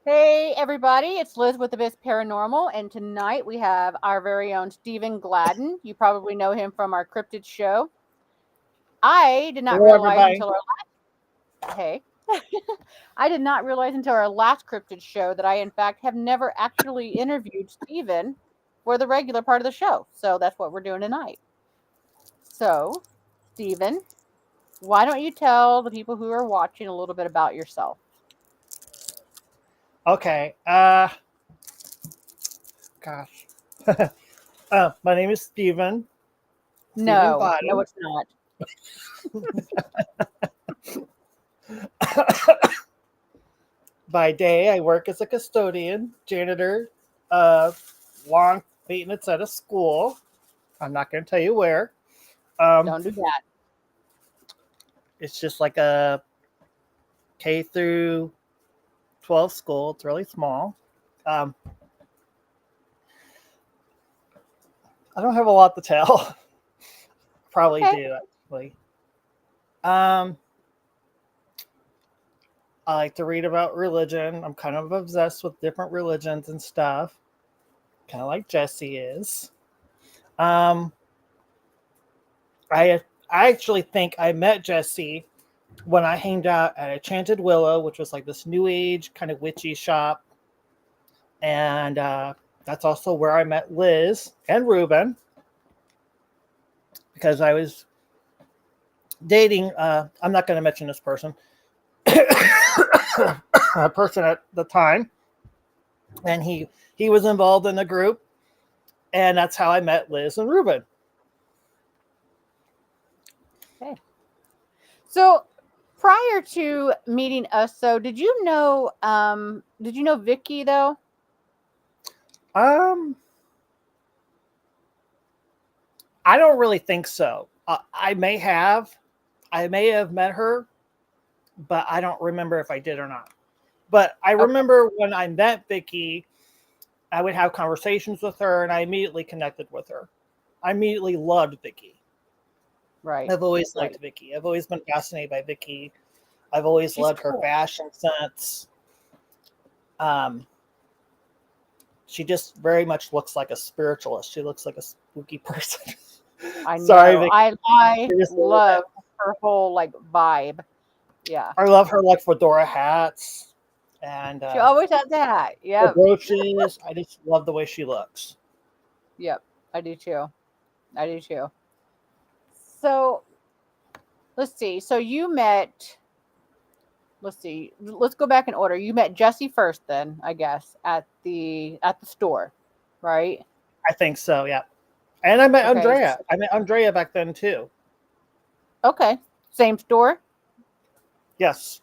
Hey, everybody, it's Liz with Abyss Paranormal, and tonight we have our very own Stephen Gladden. You probably know him from our cryptid show. I did not Hello, realize everybody. until hey, I did not realize until our last cryptid show that I, in fact, have never actually interviewed Stephen for the regular part of the show. So that's what we're doing tonight. So, Stephen, why don't you tell the people who are watching a little bit about yourself? Okay. Gosh. My name is Stephen No, no, Gladden. it's not. By day, I work as a custodian, janitor, uh, long maintenance at a school. I'm not going to tell you where. Um, Don't do that. it's just like a K through 12 school. It's really small. Um, I don't have a lot to tell. Probably Okay. do, actually. Um, I like to read about religion. I'm kind of obsessed with different religions and stuff, kind of like Jesse is. Um, I actually think I met Jesse when I hanged out at Enchanted Willow, which was like this new age kind of witchy shop, and that's also where I met Liz and Ruben because I was dating. I'm not going to mention this person, a person at the time, and he was involved in the group, and that's how I met Liz and Ruben. Okay. So prior to meeting us, so did you know Vicky though? Um, I don't really think so. I may have met her, but I don't remember if I did or not. But I Okay, remember when I met Vicky, I would have conversations with her, and I immediately connected with her. I immediately loved Vicky. right, I've always liked right. Vicky. I've always been fascinated by Vicky. I've always She's loved her cool. fashion sense. Um, she just very much looks like a spiritualist. She looks like a spooky person. I Sorry, know. Vicky. I Just a little love bit. her whole like vibe. Yeah. I love her like fedora hats and She always has that. her Yep. brooches. I just love the way she looks. Yep. I do too. I do too. So let's see. So you met let's see. Let's go back in order. You met Jesse first then, I guess, at the store, right? I think so, yeah. And I met Okay. Andrea. I met Andrea back then too. Okay. Same store? Yes.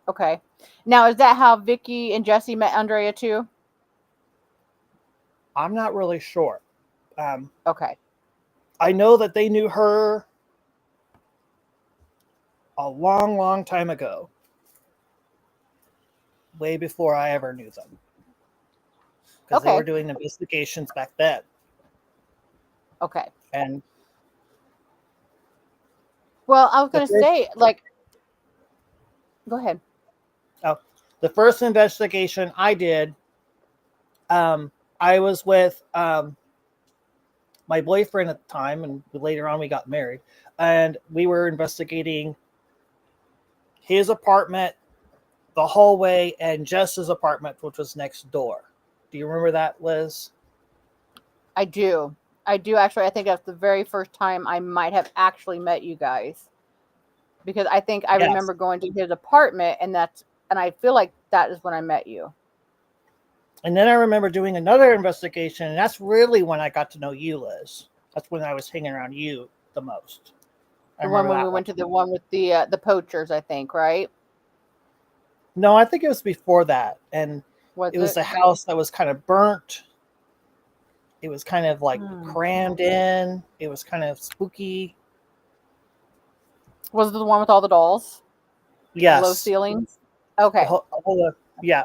Okay. Now, is that how Vicky and Jesse met Andrea too? I'm not really sure. Um, Okay. I know that they knew her a long, long time ago, way before I ever knew them, because they were Okay. doing investigations back then. Okay. And Well, I was the going to first, say, like, go ahead. oh, the first investigation I did, I was with my boyfriend at the time, and later on we got married, and we were investigating his apartment, the hallway, and Jess's apartment, which was next door. Do you remember that, Liz? I do. I do actually. I think that's the very first time I might have actually met you guys because I think I Yes. remember going to his apartment and I feel like that is when I met you. And then I remember doing another investigation, and that's really when I got to know you, Liz. That's when I was hanging around you the most. I The one remember when we that one. went to the one with the poachers, I think, right? No, I think it was before that, and Was it was it? a house that was kind of burnt. It was kind of like Hmm. crammed in. It was kind of spooky. Was it the one with all the dolls, the low Yes, ceilings? the Okay. whole yeah.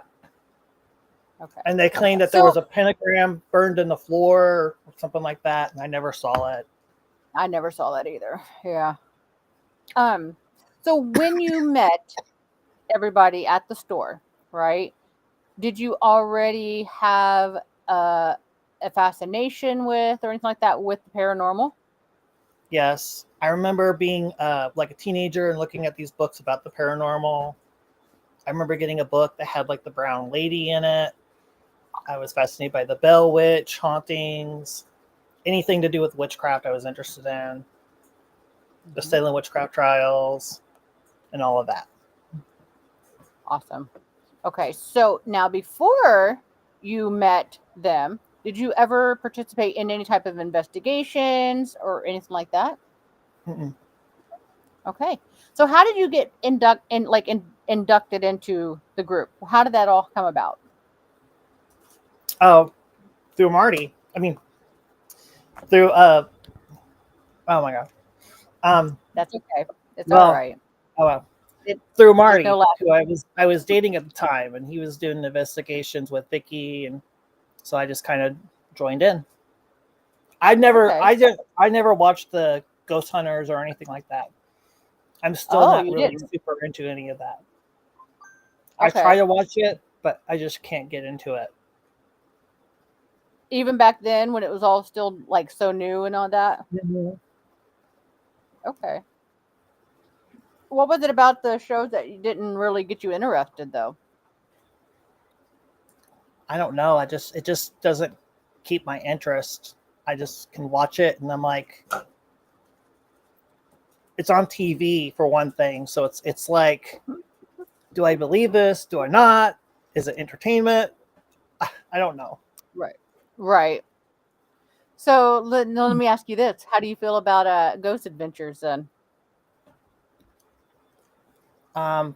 Okay. And they claimed that there was So a pentagram burned in the floor or something like that, and I never saw it. I never saw that either. Yeah. Um. So when you met everybody at the store, right? did you already have a, a fascination with or anything like that with the paranormal? Yes, I remember being like a teenager and looking at these books about the paranormal. I remember getting a book that had like the brown lady in it. I was fascinated by the Bell Witch hauntings, anything to do with witchcraft. I was interested in the Mhm. Salem witchcraft trials and all of that. Awesome. Okay, so now before you met them, did you ever participate in any type of investigations or anything like that? Mm-mm. Okay, so how did you get inducted into the group? How did that all come about? Oh, through Marty. I mean, through oh my god. Um, That's okay. It's all well, right. oh well. It, Through there's no Marty, last. who I was dating at the time, and he was doing investigations with Vicky, and so I just kind of joined in. Okay. I never watched the Ghost Hunters or anything like that. I'm still Oh, not you really didn't. super into any of that. I try Okay. to watch it, but I just can't get into it. Even back then when it was all still like so new and all that. Mhm. Okay. What was it about the shows that you didn't really get you interested though? I don't know. It just doesn't keep my interest. I just can watch it, and I'm like, it's on TV for one thing, so it's like, do I believe this? Do I not? Is it entertainment? I don't know. Right. Right. So let me ask you this: how do you feel about Ghost Adventures then? Um,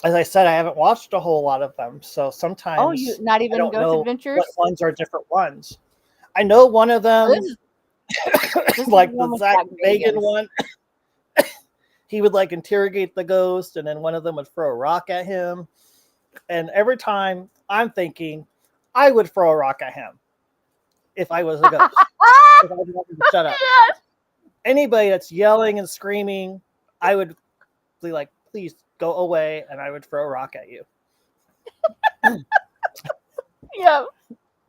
as I said, I haven't watched a whole lot of them, so Oh, you sometimes not I even don't Ghost know what Adventures? ones are different ones. I know one of Well, them, this is the like the one with Zach Zach Bagan Bagans. one, he would like interrogate the ghost, and then one of them would throw a rock at him. And every time I'm thinking, I would throw a rock at him if I was a ghost. If I wanted to shut up. Yes. Anybody that's yelling and screaming, I would be like, please go away, and I would throw a rock at you. Yeah.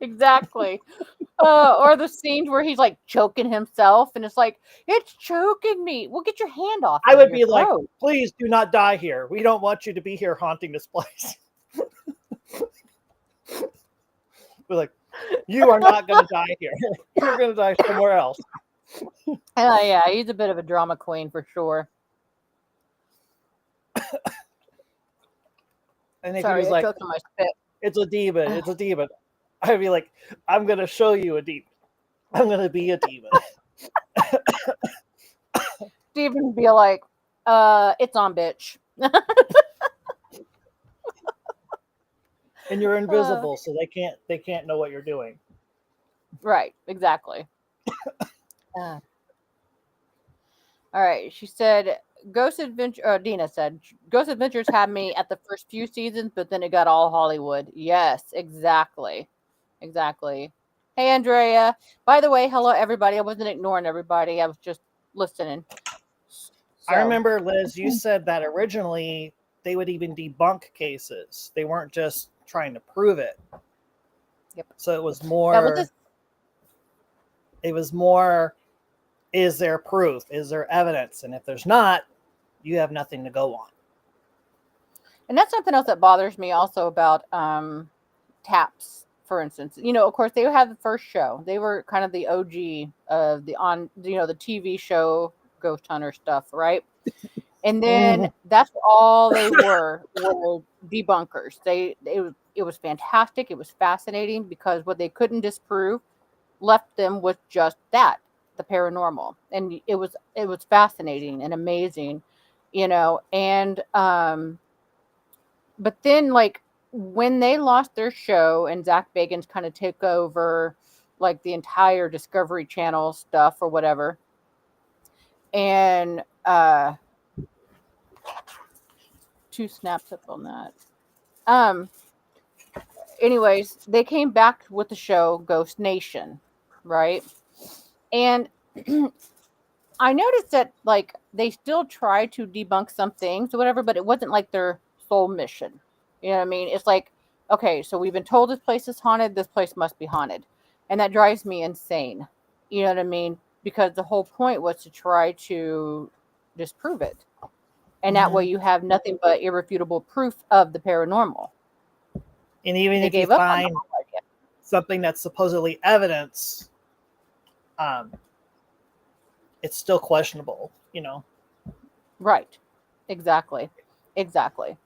Exactly. Or the scenes where he's like choking himself, and it's like it's choking me. Well, get your hand off I of would your be like, throat. please do not die here. We don't want you to be here haunting this place. We're like, you are not going to die here. You're going to die somewhere else. Oh yeah, he's a bit of a drama queen for sure. And if he was Sorry, I like, choked on my spit. it's a demon, it's a demon, I'd be like, I'm going to show you a demon. I'm going to be a demon. Steven would be like, it's on, bitch. And you're Uh, invisible, so they can't know what you're doing. right, exactly. Uh, all right, she said, Ghost Adventure. Dina said, Ghost Adventures had me at the first few seasons, but then it got all Hollywood. Yes, exactly, exactly. Hey, Andrea. By the way, hello everybody. I wasn't ignoring everybody. I was just listening. I So, remember, Liz, you said that originally they would even debunk cases. They weren't just trying to prove it. yep, So it was that was a. more, it was more, is there proof? Is there evidence? And if there's not, you have nothing to go on. And that's something else that bothers me also about taps, for instance. Of course they had the first show. They were kind of the OG of the TV show Ghost Hunter stuff, right? And then Mhm. that's all they were debunkers. It was fantastic. It was fascinating because what they couldn't disprove left them with just that, the paranormal. And it was fascinating and amazing, and but then like when they lost their show and Zach Bagans kind of took over like the entire Discovery Channel stuff or whatever, and two snaps up on that. Um, anyways, they came back with the show Ghost Nation, right? And I noticed that like they still try to debunk some things or whatever, but it wasn't like their sole mission. You know what I mean? It's like, okay, so we've been told this place is haunted, this place must be haunted. And that drives me insane. You know what I mean? Because the whole point was to try to disprove it. And that way Mhm. you have nothing but irrefutable proof of the paranormal. And even They if you gave up on the find whole idea. something that's supposedly evidence, um, it's still questionable, you know. Right. Exactly. Exactly.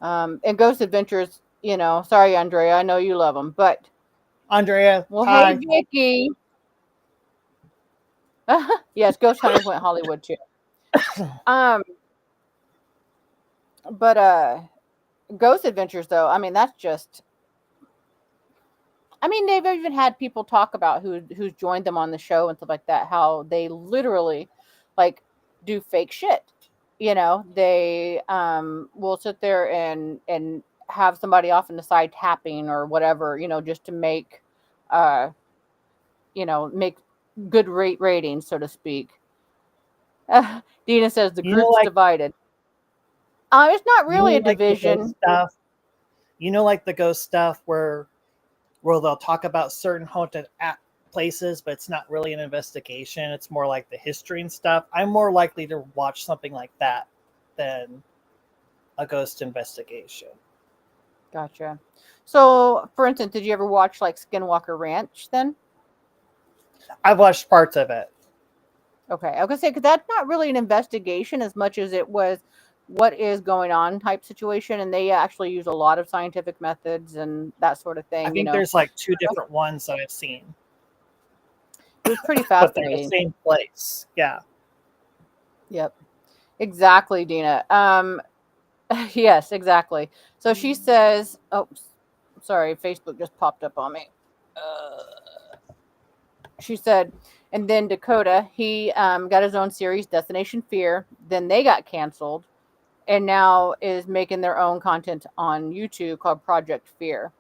And Ghost Adventures, sorry, Andrea, I know you love them, but Andrea, well, hey, hi. Vicky. Yes, Ghost Hunters went Hollywood too. Um, but Ghost Adventures, though, I mean, that's just. I mean, they've even had people talk about who's joined them on the show and stuff like that. How they literally, like, do fake shit. They will sit there and have somebody off on the side tapping or whatever. Just to uh, make good ratings, so to speak. Dina says the You know, group's like divided. It's not really a the ghost division. stuff. Like the ghost stuff where they'll talk about certain haunted places, but it's not really an investigation. It's more like the history and stuff. I'm more likely to watch something like that than a ghost investigation. Gotcha. So, for instance, did you ever watch like Skinwalker Ranch then? I've watched parts of it. Okay, I was gonna say because that's not really an investigation as much as it was what is going on type situation, and they actually use a lot of scientific methods and that sort of I thing. think there's like two different ones that I've seen, It was pretty but they're the fascinating. same place. Yeah. Yep, exactly, Dina. Yes, exactly. So she says, "Oh, sorry, Facebook just popped up on me." She said, and then Dakota, he got his own series, Destination Fear. Then they got canceled, and now is making their own content on YouTube called Project Fear.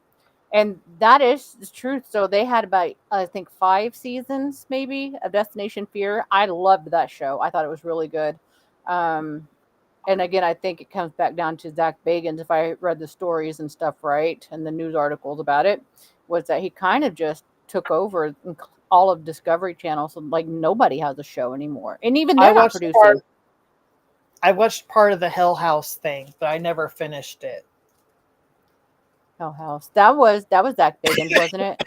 And that is the truth. So they had about, I think, 5 seasons maybe of Destination Fear. I loved that show. I thought it was really good. Um, and again, I think it comes back down to Zach Bagans. If I read the stories and stuff right, and the news articles about it, was that he kind of just took over all of Discovery Channel. So like nobody has a show anymore, and even I they're not watched producing. I watched part of the Hell House thing, but I never finished it. Hell House. That was Zach Bagans, wasn't it?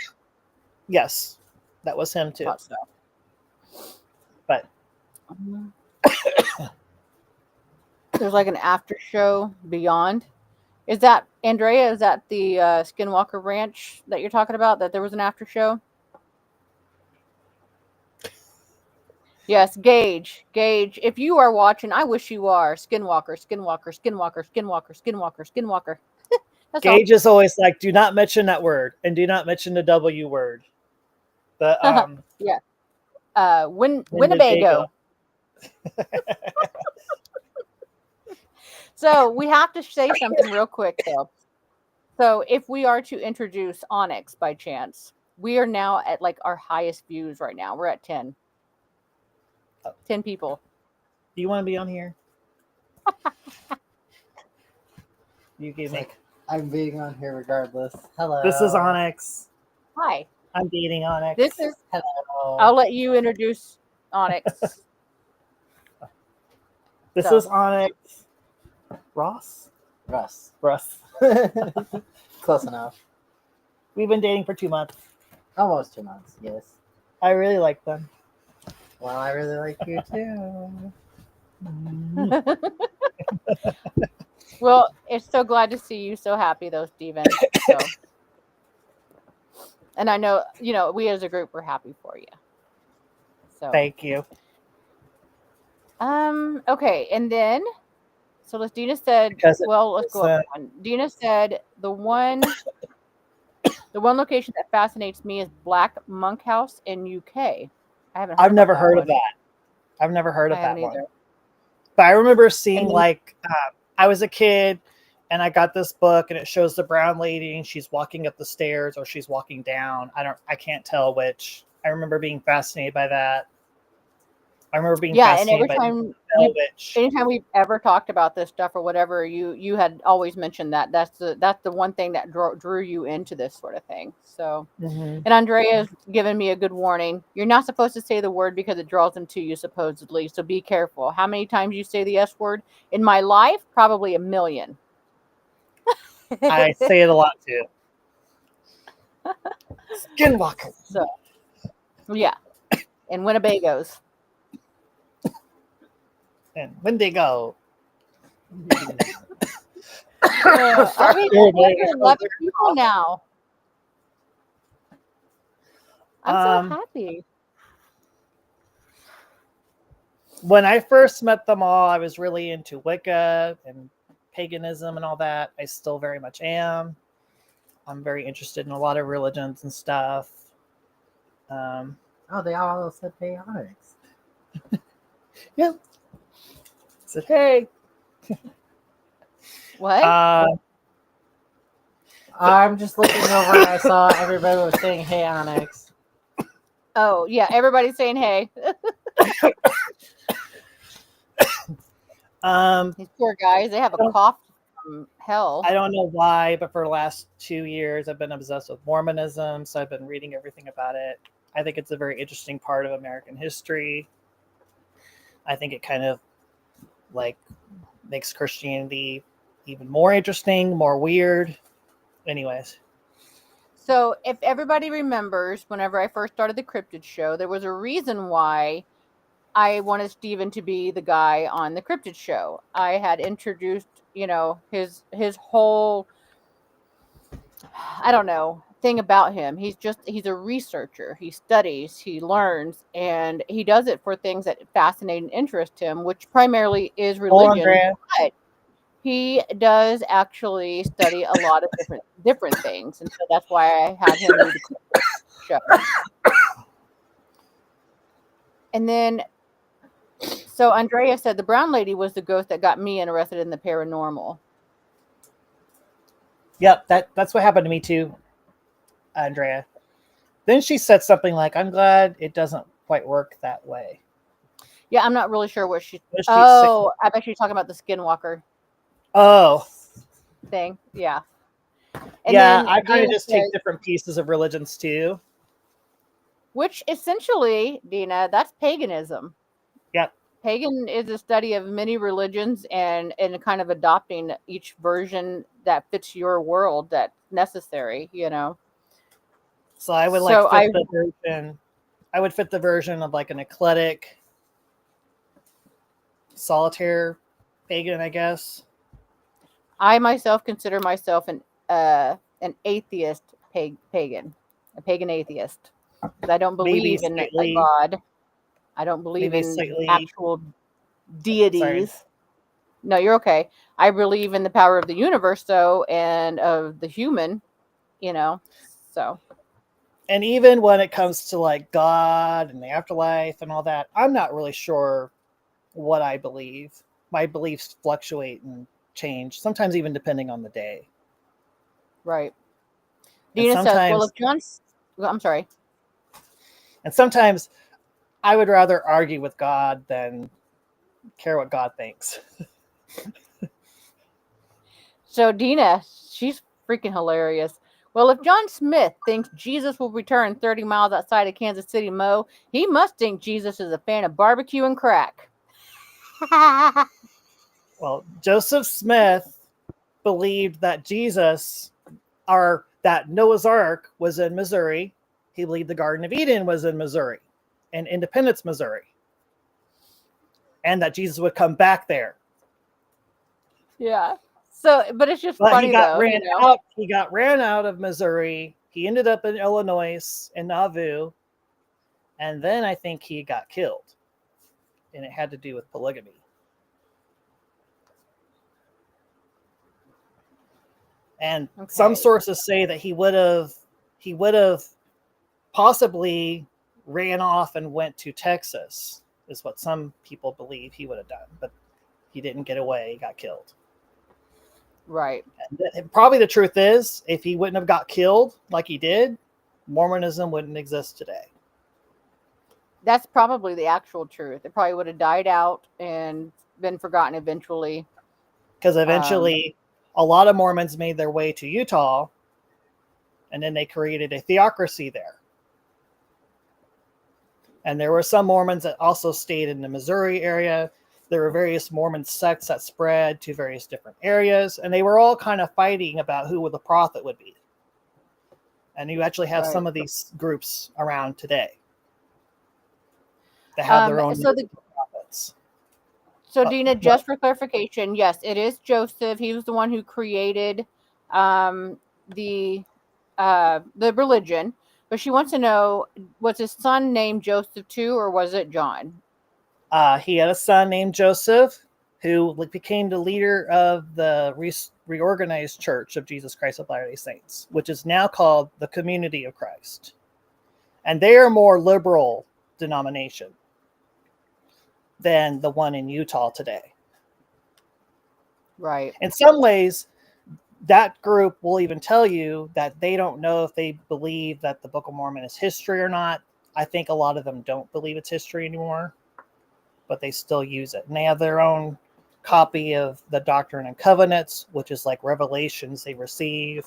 Yes, that was him too. Thought so. But Mhm. There's like an after show Beyond. Is that Andrea? Is that the Skinwalker Ranch that you're talking about? That there was an after show? Yes, Gage. Gage. If you are watching, I wish you are. Skinwalker, Skinwalker, Skinwalker, Skinwalker, Skinwalker, Skinwalker. That's all. Gage is always like, do not mention that word and do not mention the W word. The Yeah. Winnebago. Winnebago. So we have to say something real quick though. So if we are to introduce Onyx by chance, we are now at like our highest views right now. We're at 10. 10 people. Do you want to be on here? You gave It's me. like I'm being on here regardless. Hello. This is Onyx. Hi. I'm dating Onyx. This is Hello. I'll let you introduce Onyx. This So. is Onyx. Ross? Russ. Russ. Close enough. We've been dating for 2 months. Almost 2 months. Yes. I really like them. Well, I really like you too. Well, it's so glad to see you so happy though, Steven. So and I know, we as a group were happy for you. So Thank you. okay, and then so Dina said, Because let's go up one. Dina said the one location that fascinates me is Black Monk House in UK. I haven't heard I've never about heard one. of that. I've never heard of I that haven't one. either. But I remember seeing then, I was a kid and I got this book and it shows the brown lady and she's walking up the stairs or she's walking down. I can't tell which. I remember being fascinated by that. I remember being Yeah, and fascinated every by time the we witch. anytime we've ever talked about this stuff or whatever, you had always mentioned that that's the one thing that drew you into this sort of thing. So, Mm-hmm. and Andrea's given me a good warning. You're not supposed to say the word because it draws them to you, supposedly. So be careful. How many times you say the S word in my life? Probably a million. I say it a lot too. Skinwalker. So, yeah, and Winnebagos. And Wendigo. Are we Oh, down boy. to 11 people now? I'm so Um, happy. when I first met them all, I was really into Wicca and paganism and all that. I still very much am. I'm very interested in a lot of religions and stuff. Um, Oh, they all said chaotics. yeah. Said, hey. What? I'm just looking over and I saw everybody was saying hey Onyx. Oh, yeah, everybody's saying hey. These poor guys, they have a cough from hell. I don't know why, but for the last 2 years, I've been obsessed with Mormonism. So I've been reading everything about it. I think it's a very interesting part of American history. I think it kind of like makes Christianity even more interesting, more weird. Anyways. So, if everybody remembers, whenever I first started the Cryptid Show, there was a reason why I wanted Steven to be the guy on the Cryptid Show. I had introduced, his whole, I don't know, thing about him. He's a researcher. He studies, he learns, and he does it for things that fascinate and interest him, which primarily is religion. But he does actually study a lot of different things, and so that's why I had him do the Cryptid Show. And then, so Andrea said the brown lady was the ghost that got me interested in the paranormal. Yep, that's what happened to me too, Andrea. Then she said something like, I'm glad it doesn't quite work that way. Yeah, I'm not really sure what she. What did she Oh, I bet she's talking about the Skinwalker Oh, thing. Yeah. And yeah, then I kind Dina of just says, take different pieces of religions too. which essentially, Dina, that's paganism. Yep. Pagan is a study of many religions and kind of adopting each version that fits your world that's necessary, So I would So fit the version. I would fit the version of like an eclectic, solitaire pagan, I guess. I myself consider myself an atheist pagan, a pagan atheist. 'Cause I don't Maybe believe in a slightly, God. I don't believe maybe in slightly. actual Sorry. deities. No, you're okay. I believe in the power of the universe, though, and of the human, So, And even when it comes to like God and the afterlife and all that, I'm not really sure what I believe. My beliefs fluctuate and change, sometimes even depending on the day. right. And Dina says, well, sometimes, if John's, well, I'm sorry. and sometimes I would rather argue with God than care what God thinks. So, Dina, she's freaking hilarious. Well, if John Smith thinks Jesus will return 30 miles outside of Kansas City, Mo, he must think Jesus is a fan of barbecue and crack. Well, Joseph Smith believed that Jesus, or that Noah's Ark was in Missouri. He believed the Garden of Eden was in Missouri, in Independence, Missouri, and that Jesus would come back there. Yeah. So, but it's just But funny, he got though. ran out. He got ran out of Missouri. He ended up in Illinois, in Nauvoo, and then I think he got killed, and it had to do with polygamy. And some sources say that he would have possibly ran off and went to Texas, is what some people believe he would have done, but he didn't get away. He got killed. Right. And probably the truth is, if he wouldn't have got killed like he did, Mormonism wouldn't exist today. That's probably the actual truth. It probably would have died out and been forgotten eventually. Because Um, eventually a lot of Mormons made their way to Utah, and then they created a theocracy there. And there were some Mormons that also stayed in the Missouri area. There were various Mormon sects that spread to various different areas, and they were all kind of fighting about who the prophet would be. And you actually have right. some of these groups around today that have their own So the prophets. So, Dina, What? just for clarification, yes, it is Joseph. He was the one who created um, the the religion. But she wants to know: was his son named Joseph too, or was it John? He had a son named Joseph who became the leader of the reorganized Church of Jesus Christ of Latter-day Saints, which is now called the Community of Christ. And they are a more liberal denomination than the one in Utah today. Right. In some ways, that group will even tell you that they don't know if they believe that the Book of Mormon is history or not. I think a lot of them don't believe it's history anymore, but they still use it. And they have their own copy of the Doctrine and Covenants, which is like revelations they receive.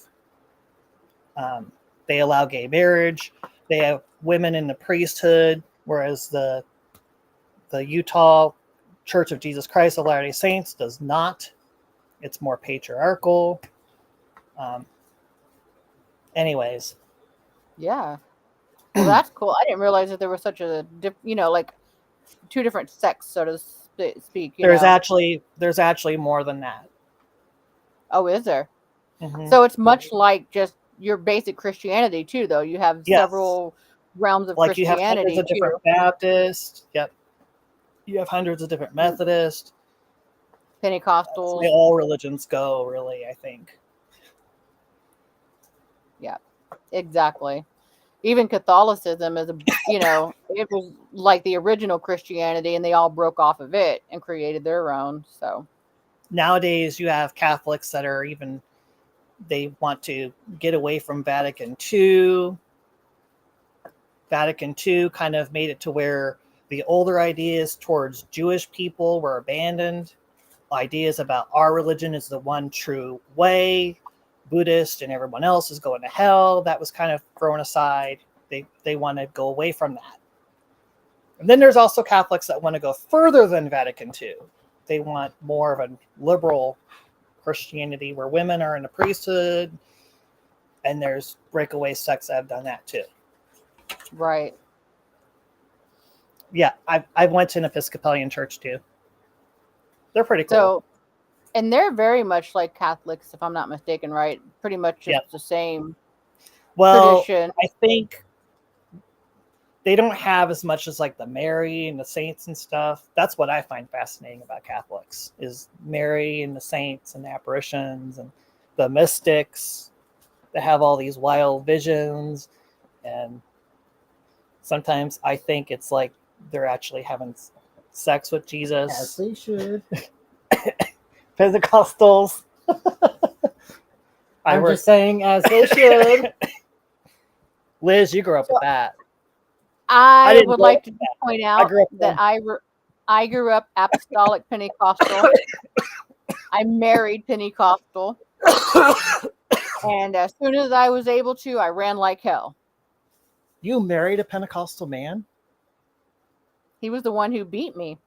They allow gay marriage. They have women in the priesthood, whereas the Utah Church of Jesus Christ of Latter-day Saints does not. It's more patriarchal. Um, anyways, Yeah. Well, that's cool. I didn't realize that there was such a, like two different sects, so to speak. there's actually more than that. Oh, is there? Mm-hmm. So it's much like just your basic Christianity too, though. You have Yes, several realms of like you have hundreds Christianity of different too. Baptists. Yep, you have hundreds of different Methodists. That's the way Pentecostals. all religions go, really. I think. Yeah, exactly. Even Catholicism is it was like the original Christianity, and they all broke off of it and created their own. So Nowadays, you have Catholics that are even they want to get away from Vatican II. Vatican II kind of made it to where the older ideas towards Jewish people were abandoned. Ideas about our religion is the one true way, Buddhist and everyone else is going to hell. That was kind of thrown aside. They want to go away from that. And then there's also Catholics that want to go further than Vatican II. They want more of a liberal Christianity where women are in the priesthood, and there's breakaway sects that have done that too. right. Yeah, I went to an Episcopalian church too. They're pretty cool. So and they're very much like Catholics, if I'm not mistaken, right? Pretty much just Yep. the same Well, tradition. I think they don't have as much as like the Mary and the saints and stuff. That's what I find fascinating about Catholics is Mary and the saints and the apparitions and the mystics that have all these wild visions. And sometimes I think it's like they're actually having sex with As Jesus. they should. Pentecostals. I'm just saying, as they should. Liz, you grew up with that. I didn't would grow like up to with just point I out grew up that I grew up apostolic Pentecostal. I married Pentecostal, and as soon as I was able to, I ran like hell. You married a Pentecostal man? He was the one who beat me.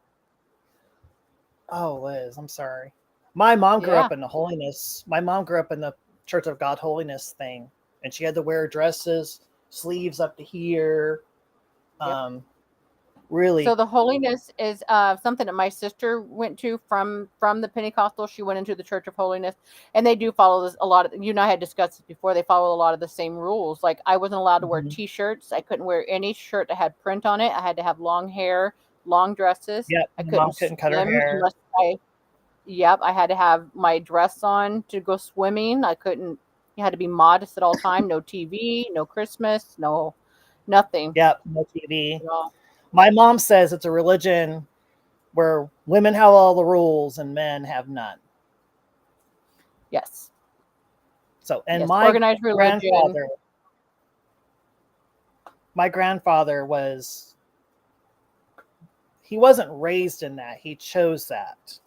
Oh, Liz, I'm sorry. My mom grew Yeah. up in the holiness. My mom grew up in the Church of God holiness thing, and she had to wear dresses, sleeves up to here. Yep. Really, So the holiness is something that my sister went to from the Pentecostal. She went into the Church of Holiness, and they do follow this a lot of. You and I had discussed this before. They follow a lot of the same rules. Like I wasn't allowed to wear Mhm. T-shirts. I couldn't wear any shirt that had print on it. I had to have long hair, long dresses. Yep. I My mom couldn't couldn't cut her swim hair. unless I. Yep, I had to have my dress on to go swimming. I couldn't. You had to be modest at all time. No TV. No Christmas. No, nothing. Yep. No TV. At all. My mom says it's a religion where women have all the rules and men have none. Yes. So, and Yes. Organized religion. my grandfather was he wasn't raised in that. He chose that.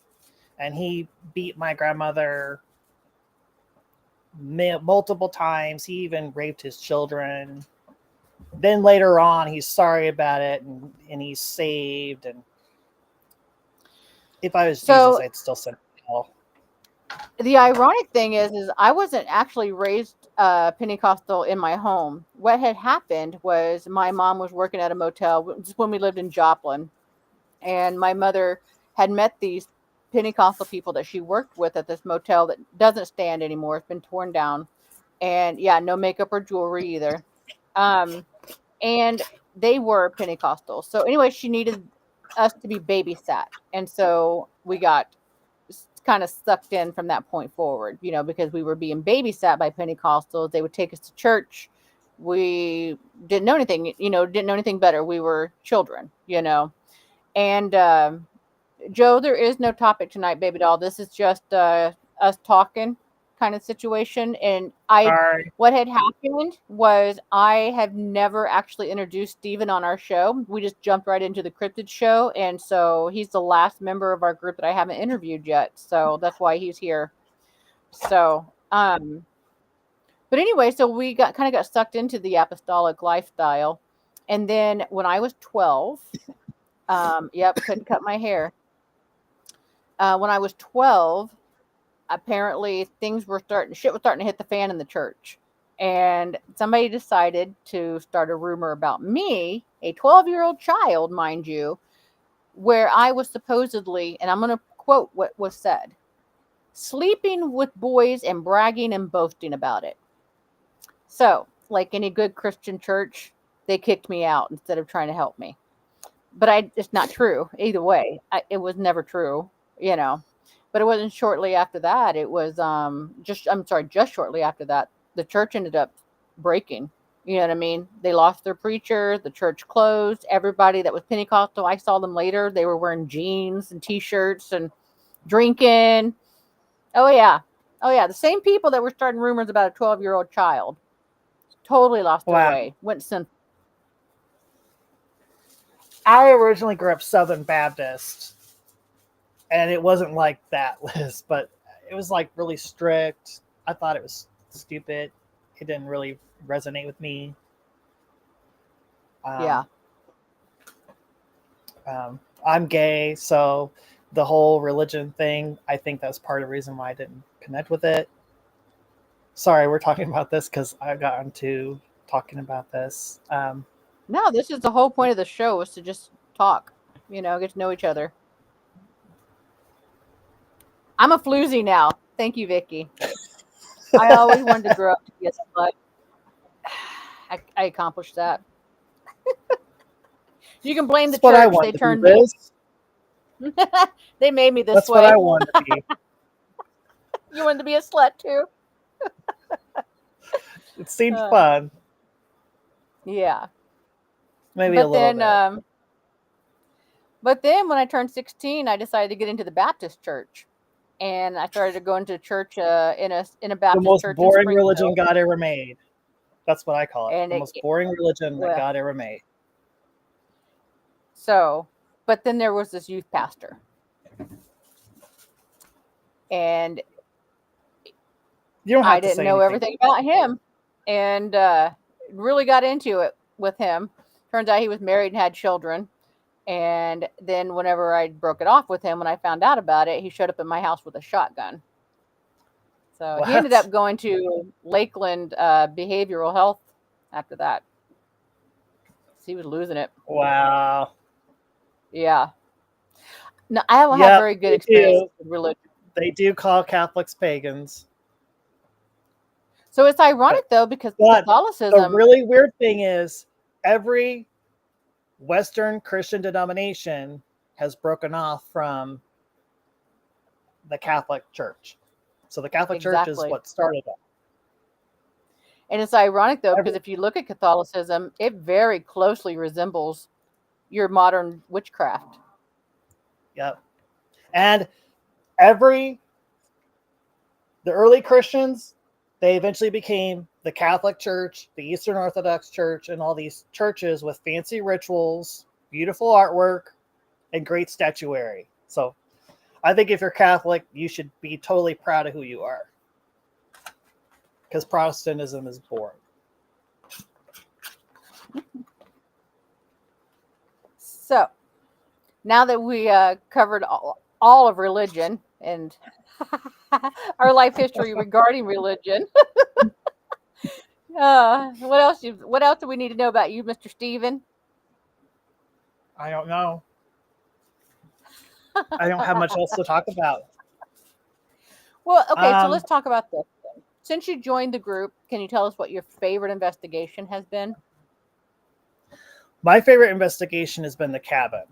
And he beat my grandmother multiple times. He even raped his children. Then later on, he's sorry about it, and he's saved. And if I was So Jesus, I'd still send him to hell. the ironic thing is I wasn't actually raised Pentecostal in my home. What had happened was my mom was working at a motel just when we lived in Joplin, and my mother had met these Pentecostal people that she worked with at this motel that doesn't stand anymore. It's been torn down, and yeah, no makeup or jewelry either. Um, and they were Pentecostal. So anyway, she needed us to be babysat, and so we got kind of sucked in from that point forward, because we were being babysat by Pentecostals. They would take us to church. We didn't know anything, didn't know anything better. We were children. And Joe, there is no topic tonight, baby doll. This is just us talking kind of situation. And Sorry. what had happened was I have never actually introduced Steven on our show. We just jumped right into the cryptid show. And so he's the last member of our group that I haven't interviewed yet. So that's why he's here. So, but anyway, so we got sucked into the apostolic lifestyle. And then when I was 12, couldn't cut my hair. When I was 12, apparently shit was starting to hit the fan in the church. And somebody decided to start a rumor about me, a 12-year-old child, mind you, where I was supposedly, and I'm going to quote what was said, sleeping with boys and bragging and boasting about it. So, like any good Christian church, they kicked me out instead of trying to help me. But it's not true either way. It was never true, But it wasn't shortly after that. It was just shortly after that, the church ended up breaking. You know what I mean? They lost their preacher. The church closed. Everybody that was Pentecostal, I saw them later. They were wearing jeans and T-shirts and drinking. Oh yeah. The same people that were starting rumors about a 12-year-old child totally lost their way. Went sinful. I originally grew up Southern Baptist, and it wasn't like that, Liz, but it was like really strict. I thought it was stupid. It didn't really resonate with me. I'm gay, so the whole religion thing, I think that's part of the reason why I didn't connect with it. Sorry, we're talking about this because I got into talking about this. No, this is the whole point of the show, is to just talk, get to know each other. I'm a floozy now. Thank you, Vicky. I always wanted to grow up to be a slut. I accomplished that. You can blame the church. They turned me. They made me this That's way. That's what I wanted to be. You wanted to be a slut too? It seemed fun. Yeah. Maybe a little bit. But then when I turned 16, I decided to get into the Baptist church. And I started to go into church in a Baptist church. The most boring religion God ever made. That's what I call it. The most boring religion that God ever made. So, but then there was this youth pastor. And I didn't know everything about him. And really got into it with him. Turns out he was married and had children. And then whenever I broke it off with him, when I found out about it, he showed up at my house with a shotgun. So he ended up going to Lakeland Behavioral Health after that. He was losing it. Wow. Yeah. No, I haven't had very good experience with religion. They do call Catholics pagans. So it's ironic, though, because Catholicism... The really weird thing is every Western Christian denomination has broken off from the Catholic Church. So the Catholic Church is what started it. And it's ironic, though, because if you look at Catholicism, it very closely resembles your modern witchcraft. Yep. And the early Christians, they eventually became the Catholic Church, the Eastern Orthodox Church, and all these churches with fancy rituals, beautiful artwork, and great statuary. So I think if you're Catholic, you should be totally proud of who you are. Because Protestantism is boring. So now that we covered all of religion and our life history regarding religion, what else do we need to know about you, Mr. Steven? I don't know. I don't have much else to talk about. Well, okay, so Um, let's talk about this. Since you joined the group, can you tell us what your favorite investigation has been? My favorite investigation has been the cabin.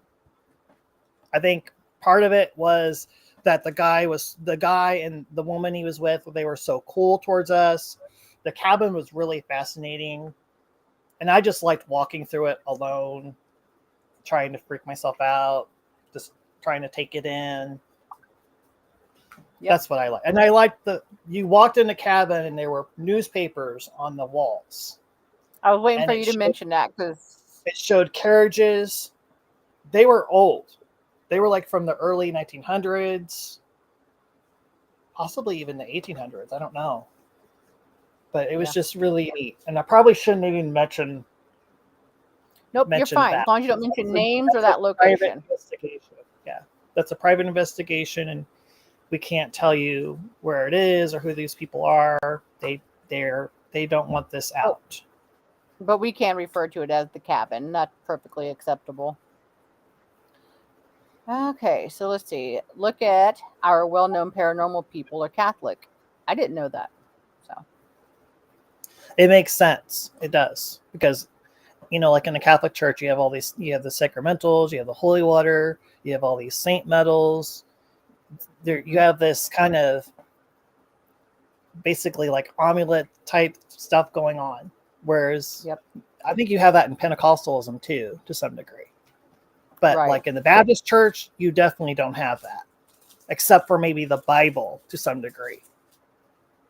I think part of it was that the guy and the woman he was with, they were so cool towards us. The cabin was really fascinating. And I just liked walking through it alone, trying to freak myself out, just trying to take it in. Yep. That's what I like. And I liked you walked in the cabin and there were newspapers on the walls. I was waiting And for you to mention that because it showed carriages. They were old. They were like from the early 1900s, possibly even the 1800s. I don't know. But it was just really neat. And I probably shouldn't even mention nope, you're fine. that. As long as you don't mention names or that location. Investigation. Yeah. That's a private investigation, and we can't tell you where it is or who these people are. They don't want this out. But we can refer to it as the cabin. That's perfectly acceptable. Okay, so let's see. Look at our well-known paranormal people are Catholic. I didn't know that. So It makes sense. It does. Because, like in the Catholic Church, you have all these, you have the sacramentals, you have the holy water, you have all these saint medals. There, you have this kind of basically like amulet type stuff going on. Whereas I think you have that in Pentecostalism too, to some degree. But like in the Baptist church, you definitely don't have that, except for maybe the Bible to some degree.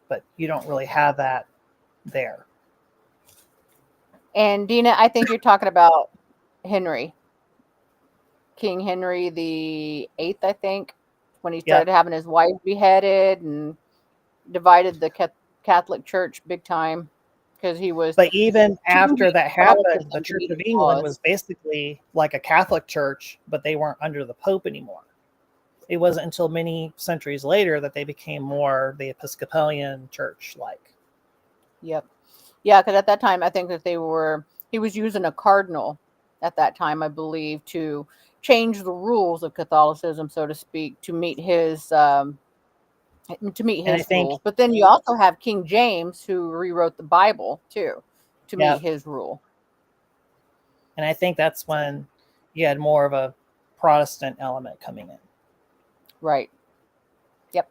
But you don't really have that there. And Dina, I think you're talking about Henry, King Henry the Eighth, I think, when he started having his wife beheaded and divided the Catholic Church big time because he was. But even after that happened, the Church of England was basically like a Catholic church, but they weren't under the Pope anymore. It wasn't until many centuries later that they became more the Episcopalian church like. Yep. Yeah, because at that time, I think that he was using a cardinal at that time, I believe, to change the rules of Catholicism, so to speak, to meet his rules. But then you also have King James, who rewrote the Bible too, to meet his rule. And I think that's when you had more of a Protestant element coming in. Right. Yep.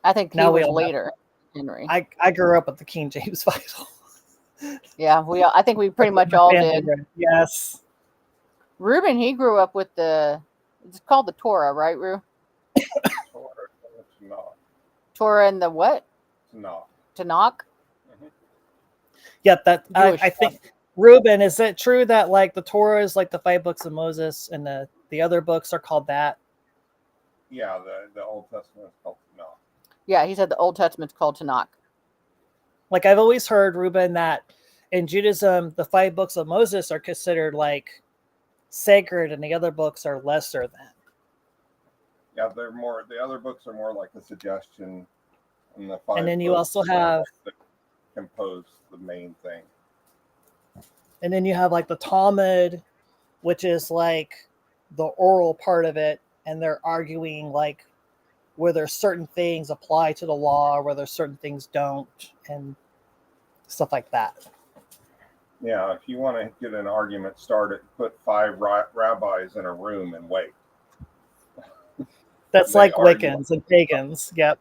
I think he was later, Henry. I grew up with the King James Bible. Yeah, I think we pretty much all did. Yes. Reuben, he grew up with it's called the Torah, right, Rue? Torah and the what? Tanakh. Mm-hmm. Yeah, I think, Reuben, is it true that like the Torah is like the 5 books of Moses and the other books are called that? Yeah, the Old Testament is called Tanakh. Yeah, he said the Old Testament's called Tanakh. Like I've always heard, Reuben, that in Judaism, the 5 books of Moses are considered like sacred and the other books are lesser than. Yeah, they're more. The other books are more like a suggestion, and the 5. And then you also have compose the main thing. And then you have like the Talmud, which is like the oral part of it, and they're arguing like whether certain things apply to the law or whether certain things don't, and stuff like that. Yeah, if you want to get an argument started, put 5 rabbis in a room and wait. That's like Wiccans and pagans. Yep.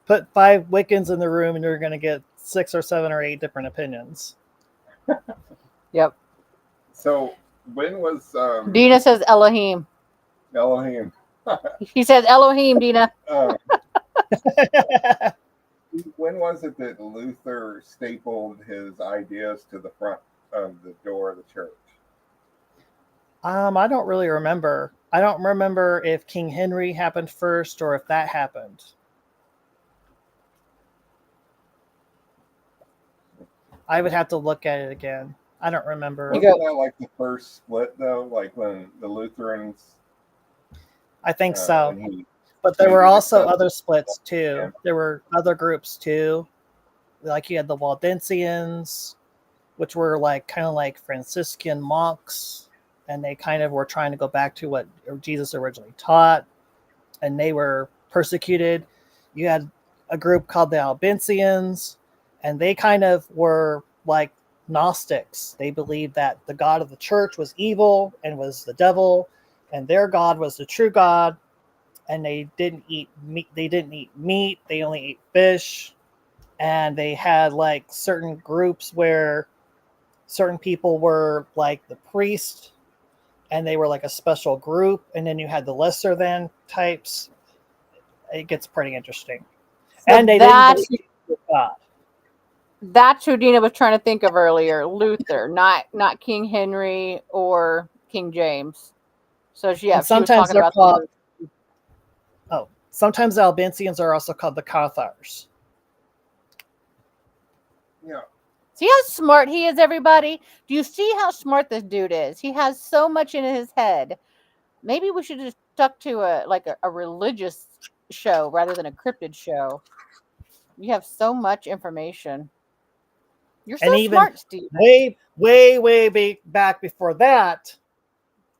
Put 5 Wiccans in the room and you're going to get 6 or 7 or 8 different opinions. Yep. So when was Dina says Elohim. Elohim. He says Elohim, Dina. When was it that Luther stapled his ideas to the front of the door of the church? I don't really remember. I don't remember if King Henry happened first or if that happened. I would have to look at it again. I don't remember. You Wasn't go. that like the first split though? Like when the Lutherans I think so. and he But there were maybe also accepted other splits too. him. There were other groups too. Like you had the Waldensians, which were like kind of like Franciscan monks, and they kind of were trying to go back to what Jesus originally taught, and they were persecuted. You had a group called the Albincians, and they kind of were like Gnostics. They believed that the God of the church was evil and was the devil, and their God was the true God. And they didn't eat meat. They didn't eat meat. They only ate fish. And they had like certain groups where certain people were like the priest, and they were like a special group. And then you had the lesser than types. It gets pretty interesting. So And they didn't believe in God. that's who Dina was trying to think of earlier. Luther, not King Henry or King James. So she And was sometimes talking they're about called, sometimes the Albincians are also called the Cathars. Yeah. See how smart he is, everybody? Do you see how smart this dude is? He has so much in his head. Maybe we should just stuck to a religious show rather than a cryptid show. You have so much information. You're so And even smart, Steve. way back before that,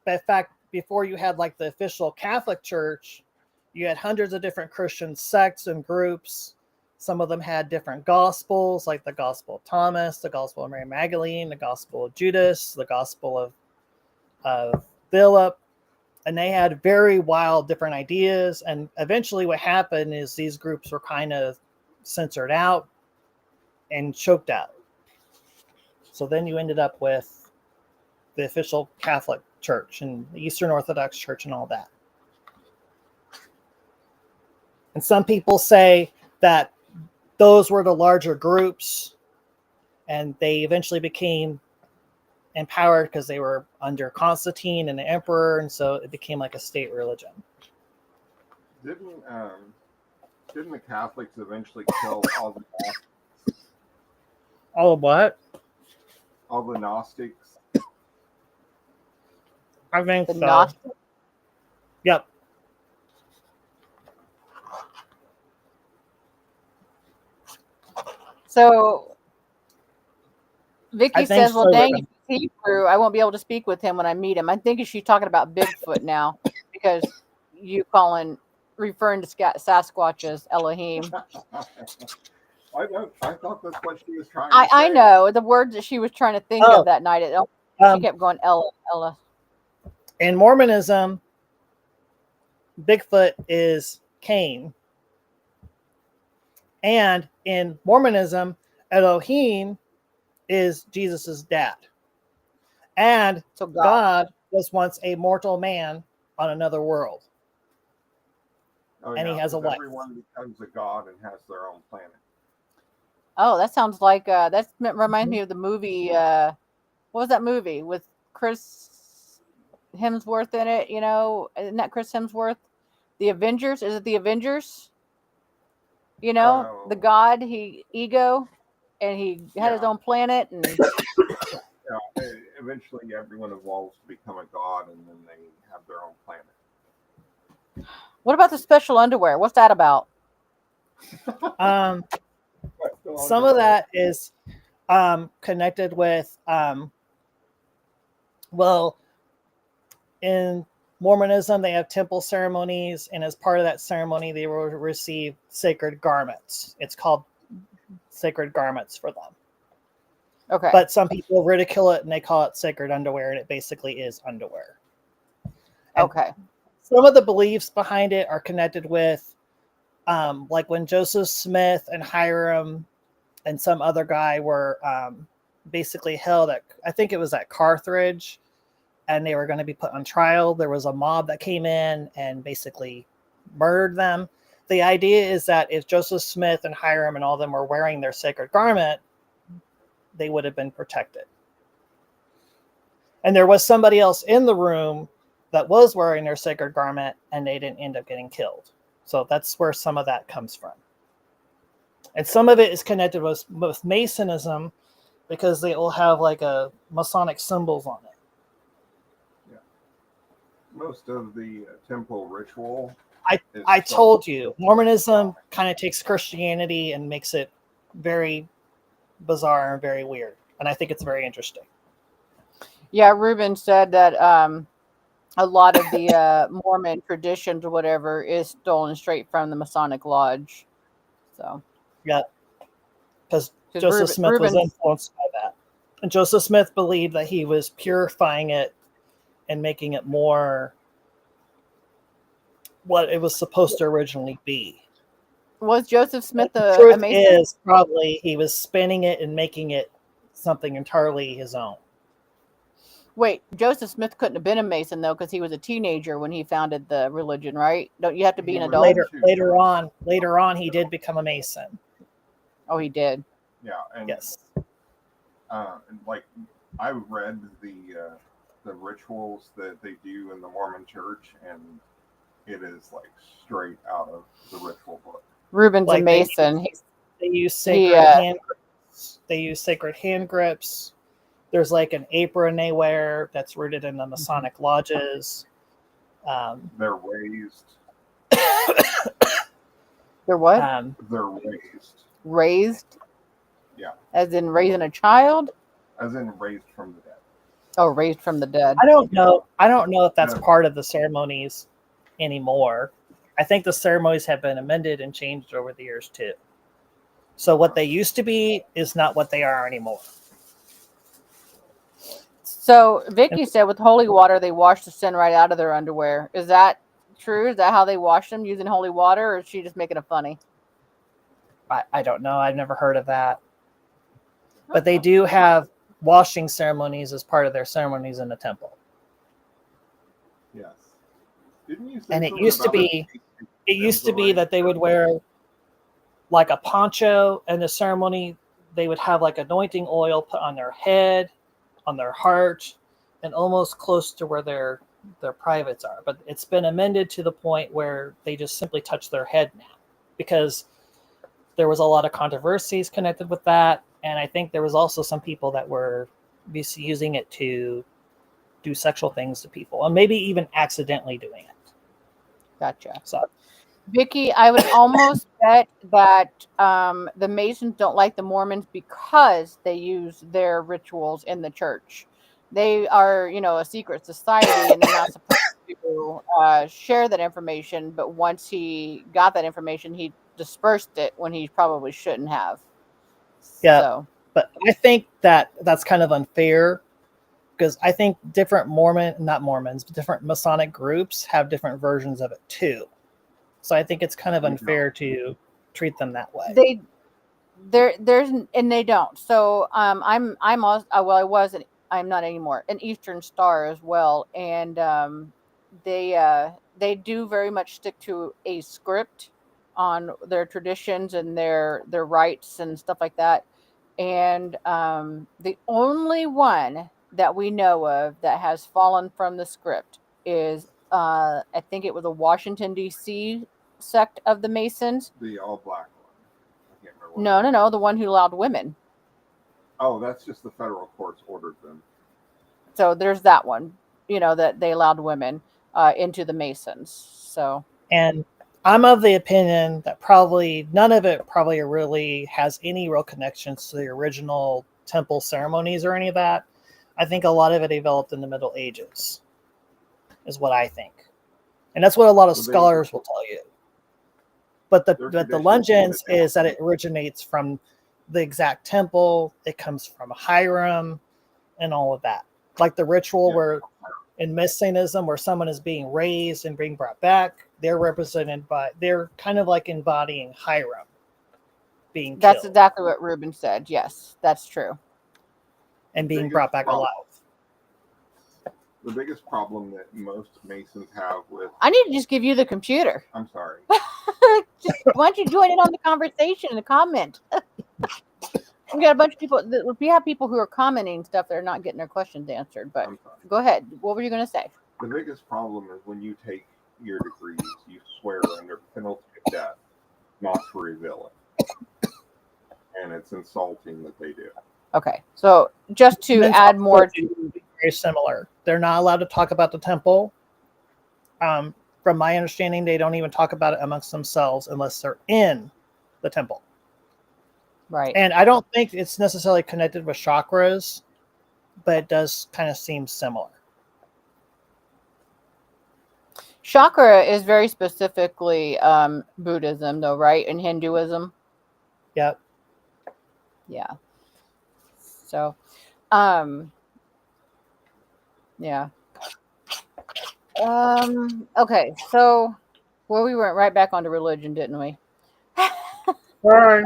in fact, before you had like the official Catholic Church, you had hundreds of different Christian sects and groups. Some of them had different gospels, like the Gospel of Thomas, the Gospel of Mary Magdalene, the Gospel of Judas, the Gospel of Philip. And they had very wild different ideas. And eventually what happened is these groups were kind of censored out and choked out. So then you ended up with the official Catholic Church and the Eastern Orthodox Church and all that. And some people say that those were the larger groups, and they eventually became empowered because they were under Constantine and the emperor, and so it became like a state religion. Didn't the Catholics eventually kill all the Oh, what? all the Gnostics? I think The so. Gnostic. Yep. So Vicky I think says, "Well, so. dang, if he's Hebrew, I won't be able to speak with him when I meet him." I think she's talking about Bigfoot now because you referring to Sasquatch as Elohim. I thought that's what she was trying to say. I know the words that she was trying to think Oh. of that night. She kept going Ella. In Mormonism, Bigfoot is Cain. And in Mormonism, Elohim is Jesus's dad. And So God. God was once a mortal man on another world. Oh, And he has a 'cause wife. Everyone becomes a god and has their own planet. Oh, that sounds like that reminds me of the movie. What was that movie with Chris Hemsworth in it? You know, isn't that Chris Hemsworth? The Avengers? Is it the Avengers? You know, the Oh. god ego, and he had his Yeah. own planet, and Yeah, eventually everyone evolves to become a god, and then they have their own planet. what about the special underwear? What's that about? Some of that is connected with, well, in Mormonism, they have temple ceremonies, and as part of that ceremony, they will receive sacred garments. It's called sacred garments for them. Okay. But some people ridicule it and they call it sacred underwear, and it basically is underwear. And okay. some of the beliefs behind it are connected with, like when Joseph Smith and Hiram and some other guy were basically held at, I think it was at Carthage, and they were going to be put on trial. There was a mob that came in and basically murdered them. The idea is that if Joseph Smith and Hiram and all of them were wearing their sacred garment, they would have been protected. And there was somebody else in the room that was wearing their sacred garment, and they didn't end up getting killed. So that's where some of that comes from. And some of it is connected with Masonism, because they all have like a Masonic symbols on it. Yeah. Most of the temple ritual. I told you, Mormonism kind of takes Christianity and makes it very bizarre and very weird. And I think it's very interesting. Yeah, Ruben said that a lot of the Mormon traditions or whatever is stolen straight from the Masonic Lodge. So Yeah. Because 'cause Joseph Smith was Ruben's- influenced by that. And Joseph Smith believed that he was purifying it and making it more what it was supposed to originally be. was Joseph Smith The a truth Mason? is probably he was spinning it and making it something entirely his own. Wait, Joseph Smith couldn't have been a Mason though, because he was a teenager when he founded the religion, right? Don't you have to be an He was adult? Later on, he did become a Mason. Oh, he did. Yeah, and Yes. like I read the rituals that they do in the Mormon Church, and it is like straight out of the ritual book. Ruben's a Like Mason. They use sacred hand grips. They use sacred hand grips. There's like an apron they wear that's rooted in the Masonic lodges. They're raised. They're what? They're raised. Raised? Yeah. As in raising a child? As in raised from the dead. Oh, raised from the dead. I don't know if that's No. part of the ceremonies anymore. I think the ceremonies have been amended and changed over the years too. So what they used to be is not what they are anymore. So Vicky said with holy water they wash the sin right out of their underwear. Is that true? Is that how they wash them, using holy water, or is she just making it funny? I don't know. I've never heard of that. But they do have washing ceremonies as part of their ceremonies in the temple. Yes. Didn't you say And it something used to about be that they would wear like a poncho in the ceremony. They would have like anointing oil put on their head, on their heart, and almost close to where their privates are. But it's been amended to the point where they just simply touch their head now, because there was a lot of controversies connected with that. And I think there was also some people that were using it to do sexual things to people, and maybe even accidentally doing it. Gotcha. So Vicky, I would almost bet that the Masons don't like the Mormons because they use their rituals in the church. They are, a secret society, and they're not supposed to share that information. But once he got that information, he dispersed it when he probably shouldn't have. Yeah. So, but I think that's kind of unfair, because I think different different Masonic groups have different versions of it too. So I think it's kind of unfair to treat them that way. they don't. So I'm also, I'm not anymore, an Eastern Star as well, and they do very much stick to a script on their traditions and their rites and stuff like that. And the only one that we know of that has fallen from the script is I think it was a Washington D.C. sect of the Masons. The all black one. I can't remember. No, the one who allowed women. Oh, that's just the federal courts ordered them. So there's that one, that they allowed women into the Masons. So, And I'm of the opinion that probably none of it probably really has any real connections to the original temple ceremonies or any of that. I think a lot of it developed in the Middle Ages, is what I think. And that's what a lot of scholars will tell you. But the legends is that it originates from the exact temple. It comes from Hiram and all of that. Like the ritual where in Messianism, where someone is being raised and being brought back, they're kind of like embodying Hiram being killed. that's exactly what Ruben said. Yes, that's true. And being brought back alive. The biggest problem that most Masons have with... I need to just give you the computer. I'm sorry. Why don't you join in on the conversation and comment? We got a bunch of people. We have people who are commenting stuff that are not getting their questions answered. But I'm sorry. go ahead. What were you going to say? The biggest problem is when you take your degrees, you swear under penalty of death not to reveal it. And it's insulting that they do. Okay, so just to Men's add also more. do very similar. They're not allowed to talk about the temple. From my understanding, they don't even talk about it amongst themselves unless they're in the temple. Right. And I don't think it's necessarily connected with chakras, but it does kind of seem similar. Chakra is very specifically Buddhism, though, right? And Hinduism. Yep. Yeah. So, yeah. Okay, so well, we went right back onto religion, didn't we? Right.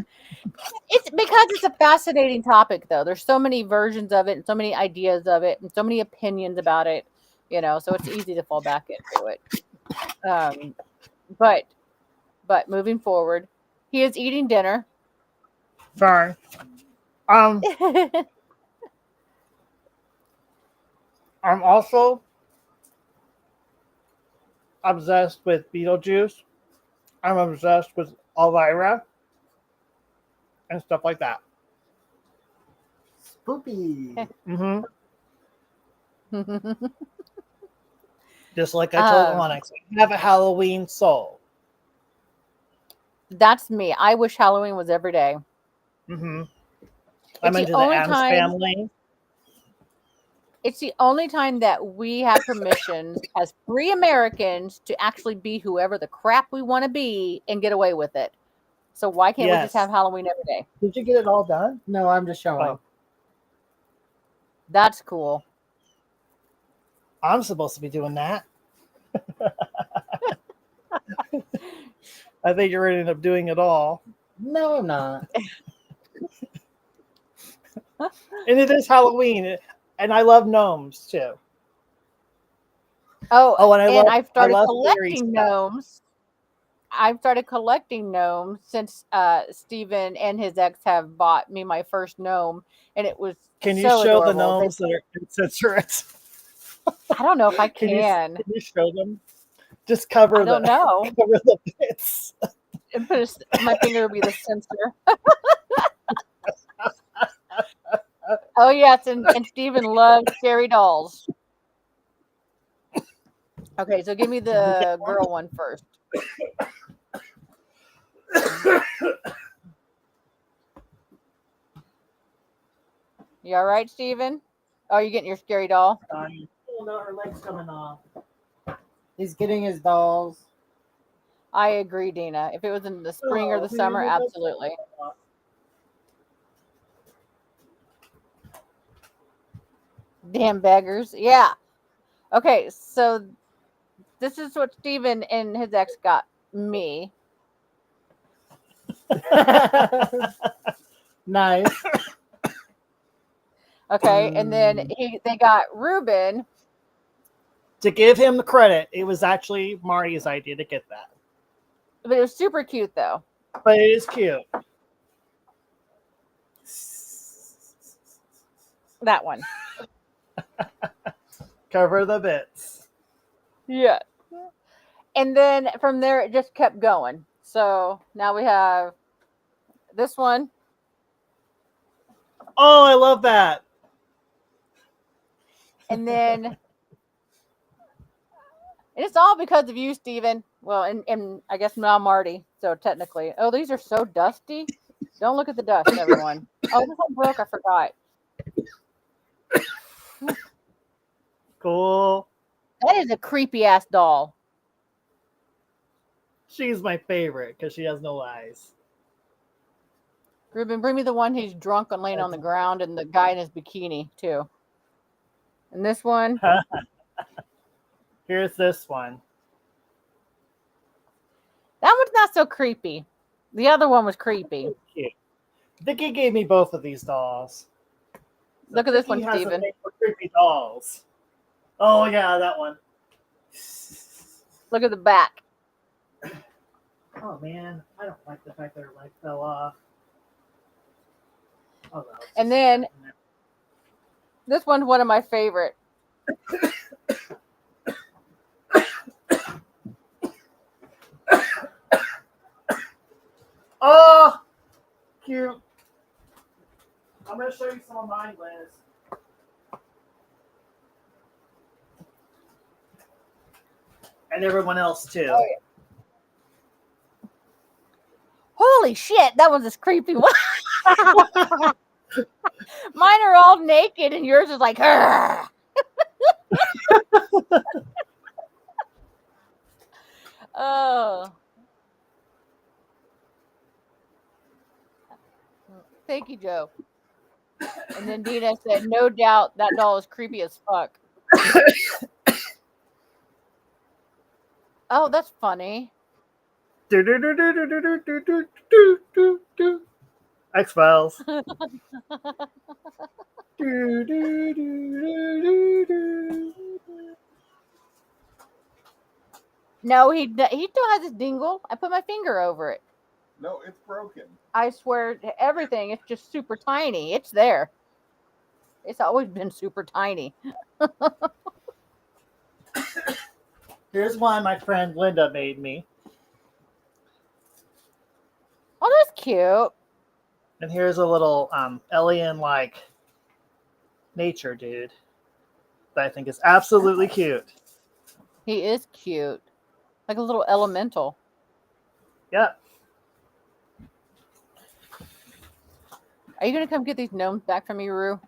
It's because it's a fascinating topic, though. There's so many versions of it, and so many ideas of it, and so many opinions about it. So it's easy to fall back into it. But moving forward, he is eating dinner. Sorry. I'm also obsessed with Beetlejuice. I'm obsessed with Elvira and stuff like that. Spoopy. Mm-hmm. Just like I told Onyx, I have a Halloween soul. That's me. I wish Halloween was every day. Mm-hmm. I'm the into the only Addams time- family. It's the only time that we have permission as free Americans to actually be whoever the crap we want to be and get away with it. So why can't we just Yes. have Halloween every day? Did you get it all done? No, I'm just showing. Oh. That's cool. I'm supposed to be doing that. I think you're ending up doing it all. No, I'm not. And it is Halloween. And I love gnomes too. Oh, and I've started love fairy collecting stuff. gnomes. I've started collecting gnomes since Steven and his ex have bought me my first gnome, and it was Can you so show the adorable. gnomes that are incensorate? I don't know if I Can can. you show them? Just cover I don't know. cover the bits. And my finger would be the sensor. Oh yes, and Steven loves scary dolls. Okay, so give me the girl one first. You all right, Steven? Oh, you getting your scary doll? Oh no, her leg's coming off. He's getting his dolls. I agree, Dina. If it was in the spring or the summer, absolutely. Damn beggars. Yeah. Okay, so this is what Steven and his ex got me. Nice. Okay, and then they got Ruben. To give him the credit, it was actually Marty's idea to get that. But it was super cute though. But it is cute. That one. Cover the bits. Yeah. And then from there it just kept going. So now we have this one. Oh, I love that. And then and it's all because of you, Steven. Well, and I guess now Marty. So technically. Oh, these are so dusty. Don't look at the dust, everyone. Oh, this one broke. I forgot. Cool. That is a creepy ass doll. She's my favorite because she has no eyes. Ruben, bring me the one who's drunk and laying on the ground and the guy in his bikini, too. And this one. Here's this one. That one's not so creepy. The other one was creepy. Cute. Vicky gave me both of these dolls. Look at this one, Vicky has a Steven. thing for creepy dolls. Oh yeah, that one. Look at the back. Oh man, I don't like the fact that her leg fell off. Oh, no. And then this one's one of my favorite. Oh, cute. I'm going to show you some of mine, Liz. And everyone else, too. Oh, yeah. Holy shit, that was this creepy one. Mine are all naked, and yours is like, "Argh." Oh. Thank you, Joe. And then Dina said, no doubt that doll is creepy as fuck. Oh, that's funny. X-Files. No, he still has his dingle. I put my finger over it. No, it's broken. I swear to everything, it's just super tiny. It's there. It's always been super tiny. Here's one my friend Linda made me. Oh, that's cute. And here's a little alien-like nature dude that I think is absolutely cute. He is cute. Like a little elemental. Yep. Are you going to come get these gnomes back from me, Rue?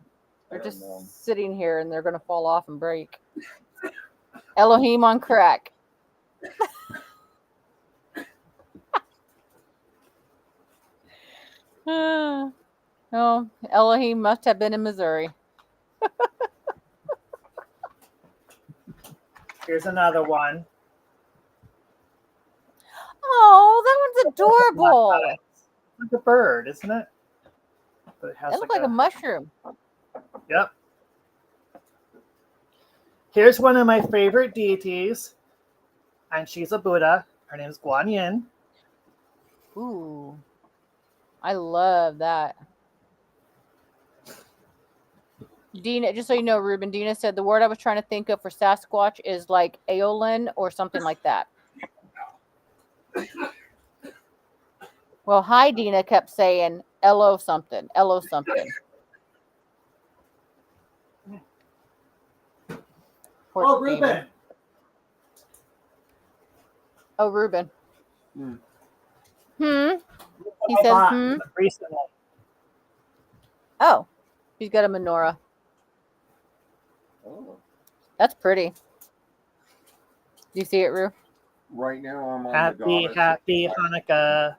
They're just sitting here and they're going to fall off and break. Elohim on crack. Oh, Elohim must have been in Missouri. Here's another one. Oh, that one's adorable. Like a bird, isn't it? But it has It looks like a mushroom. Yep. Here's one of my favorite deities, and she's a Buddha. Her name is Guan Yin. Ooh, I love that. Dina, just so you know, Ruben, Dina said the word I was trying to think of for Sasquatch is like Aolin or something like that. Well, hi, Dina kept saying Elo something, Elo something. Oh, Ruben. Oh, Ruben. Hmm. He says, Recently. Oh, he's got a menorah. Oh. That's pretty. Do you see it, Rue? Right now I'm on Happy, the goddess. happy Hanukkah.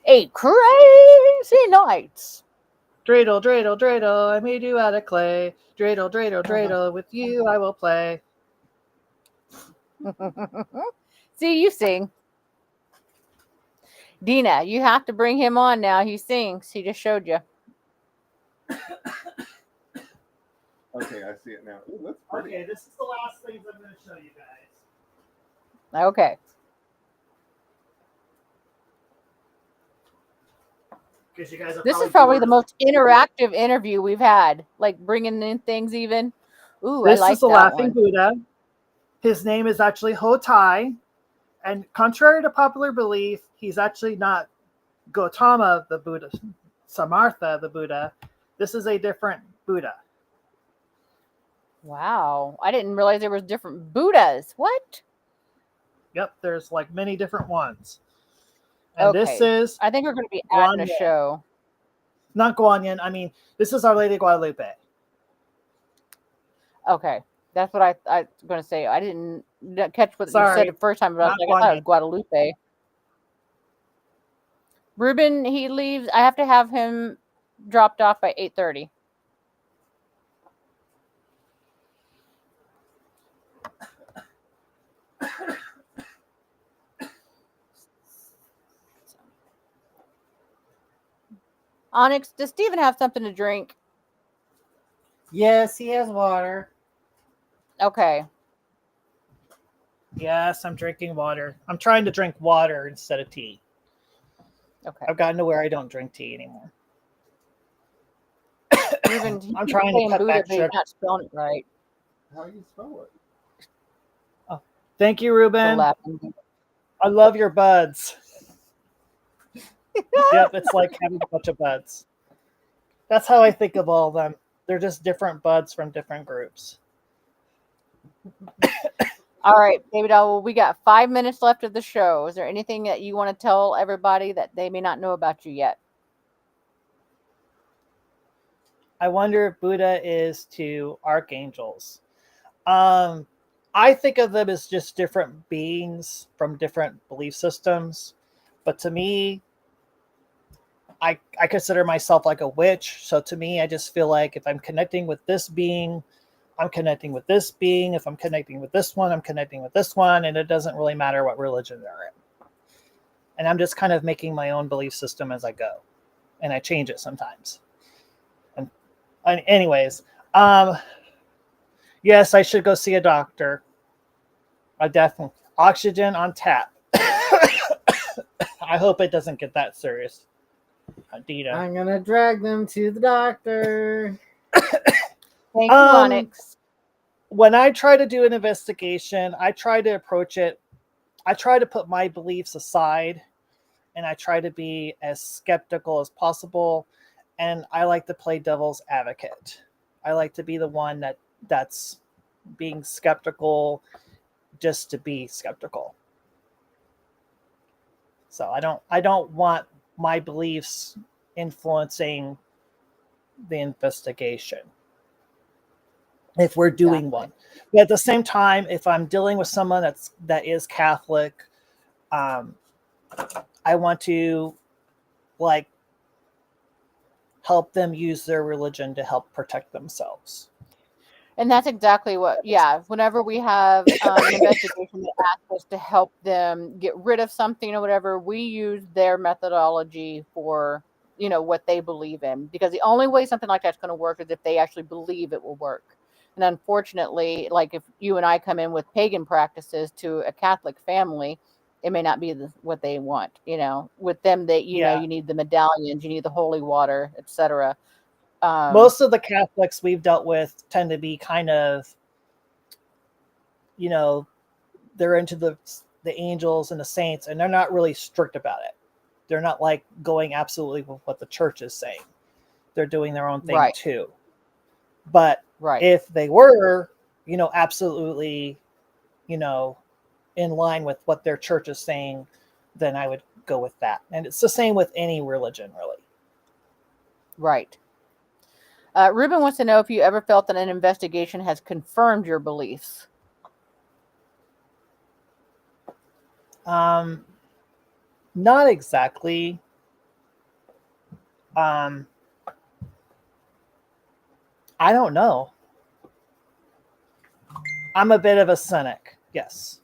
8 crazy nights. Dreidel, dreidel, dreidel, I made you out of clay. Dreidel, dreidel, dreidel, with you I will play. See, you sing. Dina, you have to bring him on now. He sings. He just showed you. Okay, I see it now. Ooh, that's pretty. Okay, this is the last things I'm going to show you guys. Okay. Because you guys are This is probably the most interactive interview we've had. Like bringing in things even. Ooh, This I like is the that Laughing one. Buddha. His name is actually Ho Tai. And contrary to popular belief, he's actually not Gautama the Buddha, Samartha the Buddha. This is a different Buddha. Wow. I didn't realize there was different Buddhas. What? Yep, there's like many different ones. And this is I think we're going to be adding a show. Not Guanyin. I mean, this is Our Lady Guadalupe. Okay. That's what I was going to say. I didn't catch what you Sorry, said the first time. But I was like, I thought it was Guadalupe. Ruben, he leaves. I have to have him dropped off by 8:30. Onyx, does Steven have something to drink? Yes, he has water. Okay. Yes, I'm drinking water. I'm trying to drink water instead of tea. Okay. I've gotten to where I don't drink tea anymore. Ruben, he I'm keeps trying to saying cut Buddha, back but he's sugar. not spelling it right. How do you spell it? Thank you, The Ruben. Latin. I love your buds. Yep, it's like having a bunch of buds. That's how I think of all of them. They're just different buds from different groups. All right, David. Well, we got 5 minutes left of the show. Is there anything that you want to tell everybody that they may not know about you yet? I wonder if Buddha is to archangels. I think of them as just different beings from different belief systems. But to me, I consider myself like a witch. So to me, I just feel like if I'm connecting with this being, I'm connecting with this being. If I'm connecting with this one, I'm connecting with this one. And it doesn't really matter what religion they're in. And I'm just kind of making my own belief system as I go. And I change it sometimes. And anyways, yes, I should go see a doctor. I definitely oxygen on tap. I hope it doesn't get that serious. Dita. I'm gonna drag them to the doctor. Thank you, Onyx. When I try to do an investigation, I try to approach it. I try to put my beliefs aside, and I try to be as skeptical as possible. And I like to play devil's advocate. I like to be the one that's being skeptical just to be skeptical. So I don't want my beliefs influencing the investigation if we're doing Exactly. one. But at the same time, if I'm dealing with someone that is Catholic, I want to like help them use their religion to help protect themselves. And that's exactly what, yeah. Whenever we have an investigation that asks us to help them get rid of something or whatever, we use their methodology for, what they believe in. Because the only way something like that's going to work is if they actually believe it will work. And unfortunately, like if you and I come in with pagan practices to a Catholic family, it may not be what they want. With them, you need the medallions, you need the holy water, etc. Most of the Catholics we've dealt with tend to be kind of, they're into the angels and the saints, and they're not really strict about it. They're not like going absolutely with what the church is saying. They're doing their own thing Right. too. But Right. if they were, absolutely, in line with what their church is saying, then I would go with that. And it's the same with any religion, really. Right. Ruben wants to know if you ever felt that an investigation has confirmed your beliefs. Not exactly. I don't know. I'm a bit of a cynic, yes.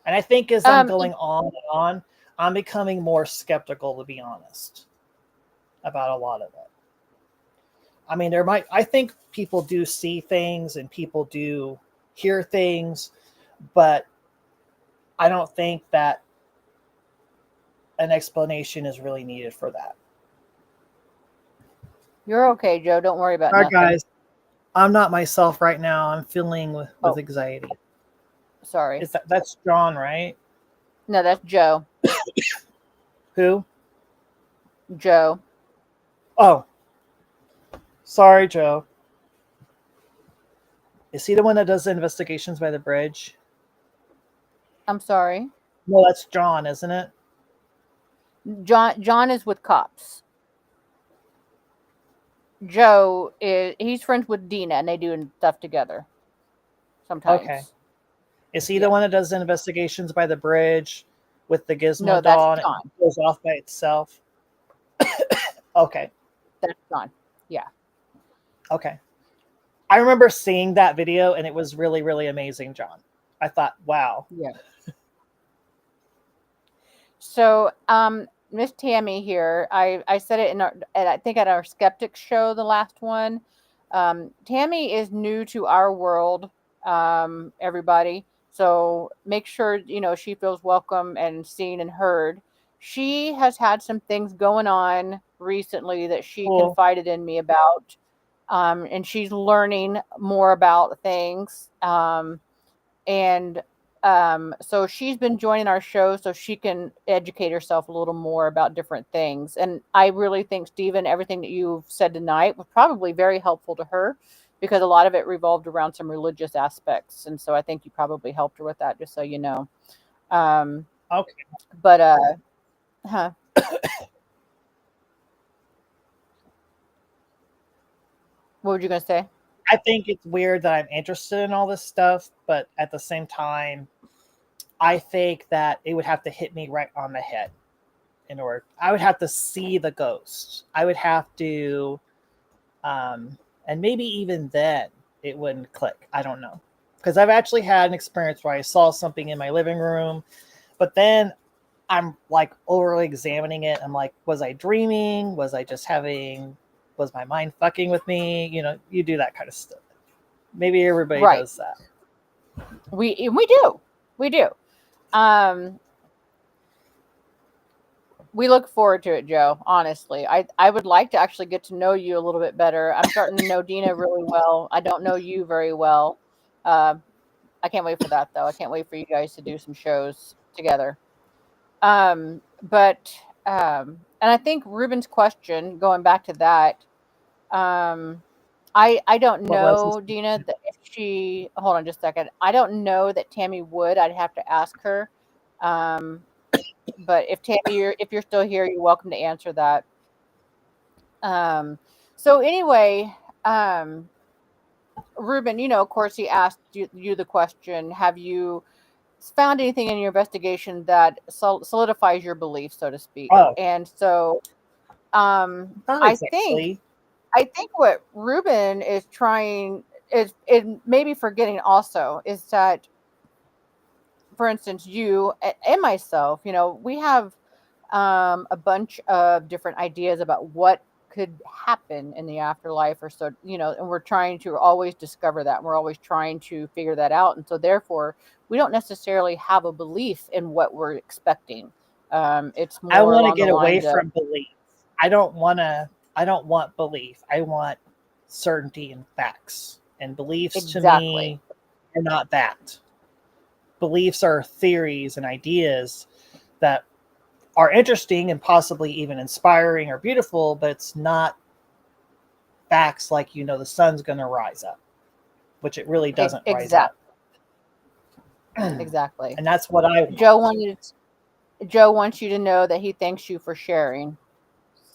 And I think as I'm going on and on, I'm becoming more skeptical, to be honest, about a lot of it. I mean, I think people do see things and people do hear things, but I don't think that an explanation is really needed for that. You're okay, Joe. Don't worry about All right, nothing. guys. I'm not myself right now. I'm feeling with anxiety. Sorry. That's John, right? No, that's Joe. Who? Joe. Oh. Sorry, Joe. Is he the one that does the investigations by the bridge? I'm sorry. No, that's John, isn't it? John is with cops. Joe he's friends with Dina, and they do stuff together sometimes. Okay. Is he the one that does the investigations by the bridge with the gizmo that's doll and John. it goes off by itself? Okay. That's John. Yeah. Okay. I remember seeing that video and it was really, really amazing, John. I thought, wow. Yeah. So, Miss Tammy here, I said it I think at our Skeptics show, the last one. Tammy is new to our world, everybody. So make sure, she feels welcome and seen and heard. She has had some things going on recently that she Cool. confided in me about. And she's learning more about things. And so she's been joining our show so she can educate herself a little more about different things. And I really think, Stephen, everything that you've said tonight was probably very helpful to her because a lot of it revolved around some religious aspects. And so I think you probably helped her with that, just so you know. Um, Okay. but, huh. What were you going to say? I think it's weird that I'm interested in all this stuff, but at the same time, I think that it would have to hit me right on the head in order. I would have to see the ghost. I would have to, and maybe even then it wouldn't click. I don't know, because I've actually had an experience where I saw something in my living room, but then I'm like overly examining it. I'm like, was I dreaming? Was I just having? Was my mind fucking with me? You do that kind of stuff. Maybe everybody Right. does that. We do. Um, we look forward to it, Joe. Honestly, I would like to actually get to know you a little bit better. I'm starting to know Dina really well. I don't know you very well. Uh, I can't wait for that, though. I can't wait for you guys to do some shows together. But and I think Ruben's question, going back to that, I don't What was this? know, Dina, that if she hold on just a second. I don't know that Tammy would. I'd have to ask her. Um, but if Tammy, if you're still here, you're welcome to answer that. Um, so anyway, um, Ruben, of course, he asked you the question: have you found anything in your investigation that solidifies your belief, so to speak? Oh, And so, not I think exactly. what Ruben is trying is maybe forgetting also is that, for instance, you and myself, we have a bunch of different ideas about what could happen in the afterlife, or so, and we're trying to always discover that. We're always trying to figure that out. And so, therefore, we don't necessarily have a belief in what we're expecting. It's I more want to along the get away lines of from belief. I don't want to. I don't want belief. I want certainty and facts. And beliefs to exactly, me are not that. Beliefs are theories and ideas that are interesting and possibly even inspiring or beautiful, but it's not facts like the sun's going to rise up, which it really doesn't rise up. exactly, exactly. And that's what I want. Joe wants you to know that he thanks you for sharing.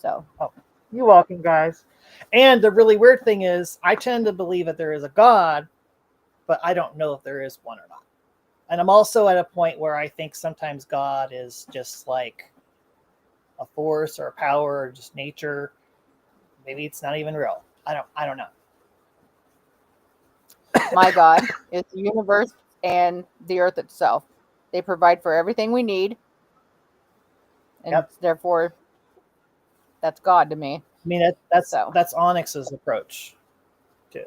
So, Oh, you're welcome, guys. And the really weird thing is, I tend to believe that there is a God, but I don't know if there is one or not. And I'm also at a point where I think sometimes God is just like a force or a power or just nature. Maybe it's not even real. I don't know. my God is the universe and the earth itself. They provide for everything we need, and Yep. therefore, that's God to me. I mean So, that's Onyx's approach too.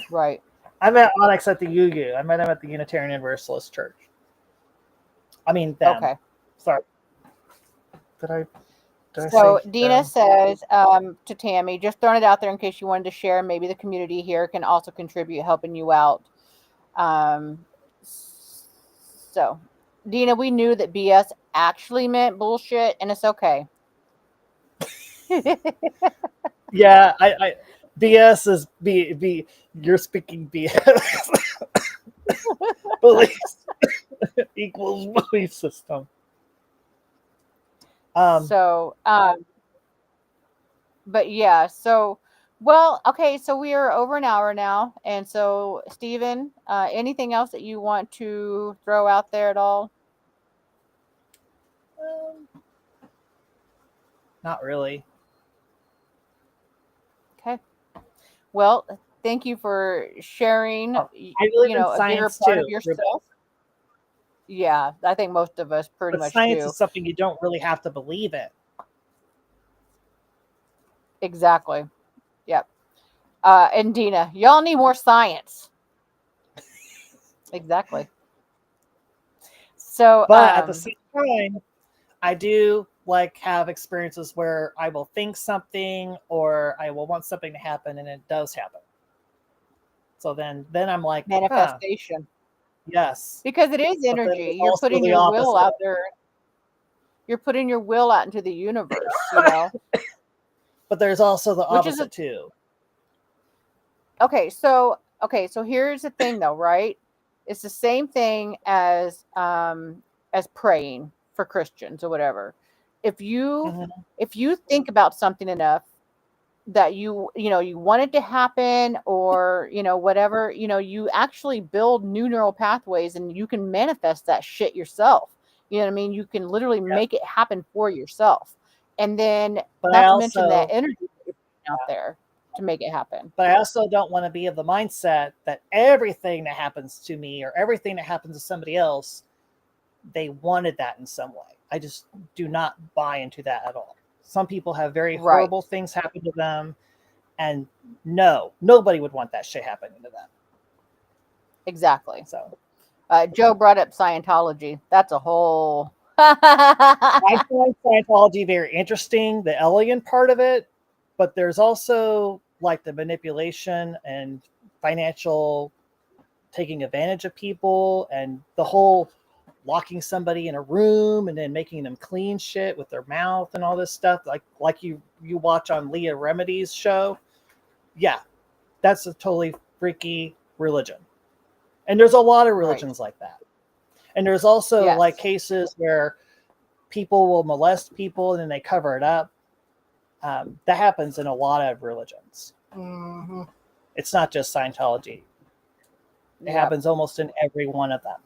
right. I met Onyx at the UU. I met him at the Unitarian Universalist Church. I mean them. Okay. Sorry. Did I So, say Dina them? says to Tammy, just throwing it out there in case you wanted to share. Maybe the community here can also contribute, helping you out. Um, so, Dina, we knew that BS actually meant bullshit, and it's okay. Yeah, I BS is B you're speaking BS. Beliefs equals belief system. So, but yeah, so, well, okay, so we are over an hour now. And so, Stephen, anything else that you want to throw out there at all? Not really. Okay. Well, thank you for sharing, Oh, I believe in a bigger science part of too. yourself. Yeah, I think most of us pretty But much science do. is something you don't really have to believe in. Exactly. Yep. And Dina, y'all need more science. Exactly. So, But at the same time, I do like have experiences where I will think something or I will want something to happen and it does happen. So then I'm like, manifestation, yes. because it is But then energy. there's You're also putting the your will opposite. out there. You're putting your will out into the universe, you know. But there's also the Which is opposite too. okay. So here's the thing, though, right? It's the same thing as praying for Christians or whatever. If you Mhm. if you think about something enough that you want it to happen, or whatever, you actually build new neural pathways and you can manifest that shit yourself. You know what I mean? You can literally Yep. make it happen for yourself, and then But I not to mention that also energy that you're putting out there to make it happen. but I also don't want to be of the mindset that everything that happens to me or everything that happens to somebody else, they wanted that in some way. I just do not buy into that at all. Some people have very Right. horrible things happen to them, and no, nobody would want that shit happening to them. Exactly. So Joe brought up Scientology. That's a whole I find Scientology very interesting, the alien part of it, but there's also like the manipulation and financial taking advantage of people and the whole locking somebody in a room and then making them clean shit with their mouth and all this stuff like you watch on Leah Remedy's show. Yeah, that's a totally freaky religion. And there's a lot of right. religions like that. And there's also Yes. like cases where people will molest people and then they cover it up. That happens in a lot of religions. Mm-hmm. It's not just Scientology. It Yep. happens almost in every one of them.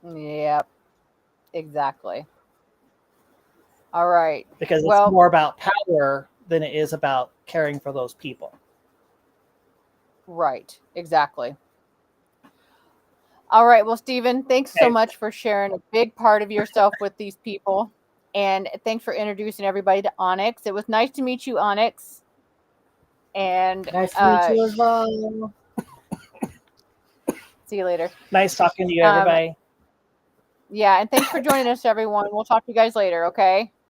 Yep. Exactly. All right. Because it's Well, more about power than it is about caring for those people. right. Exactly. All right. Well, Stephen, thanks so Okay. much for sharing a big part of yourself with these people. And thanks for introducing everybody to Onyx. It was nice to meet you, Onyx. And Nice to meet you as well. see you later. Nice talking to you, Um, everybody. yeah. And thanks for joining us, everyone. We'll talk to you guys later. Okay.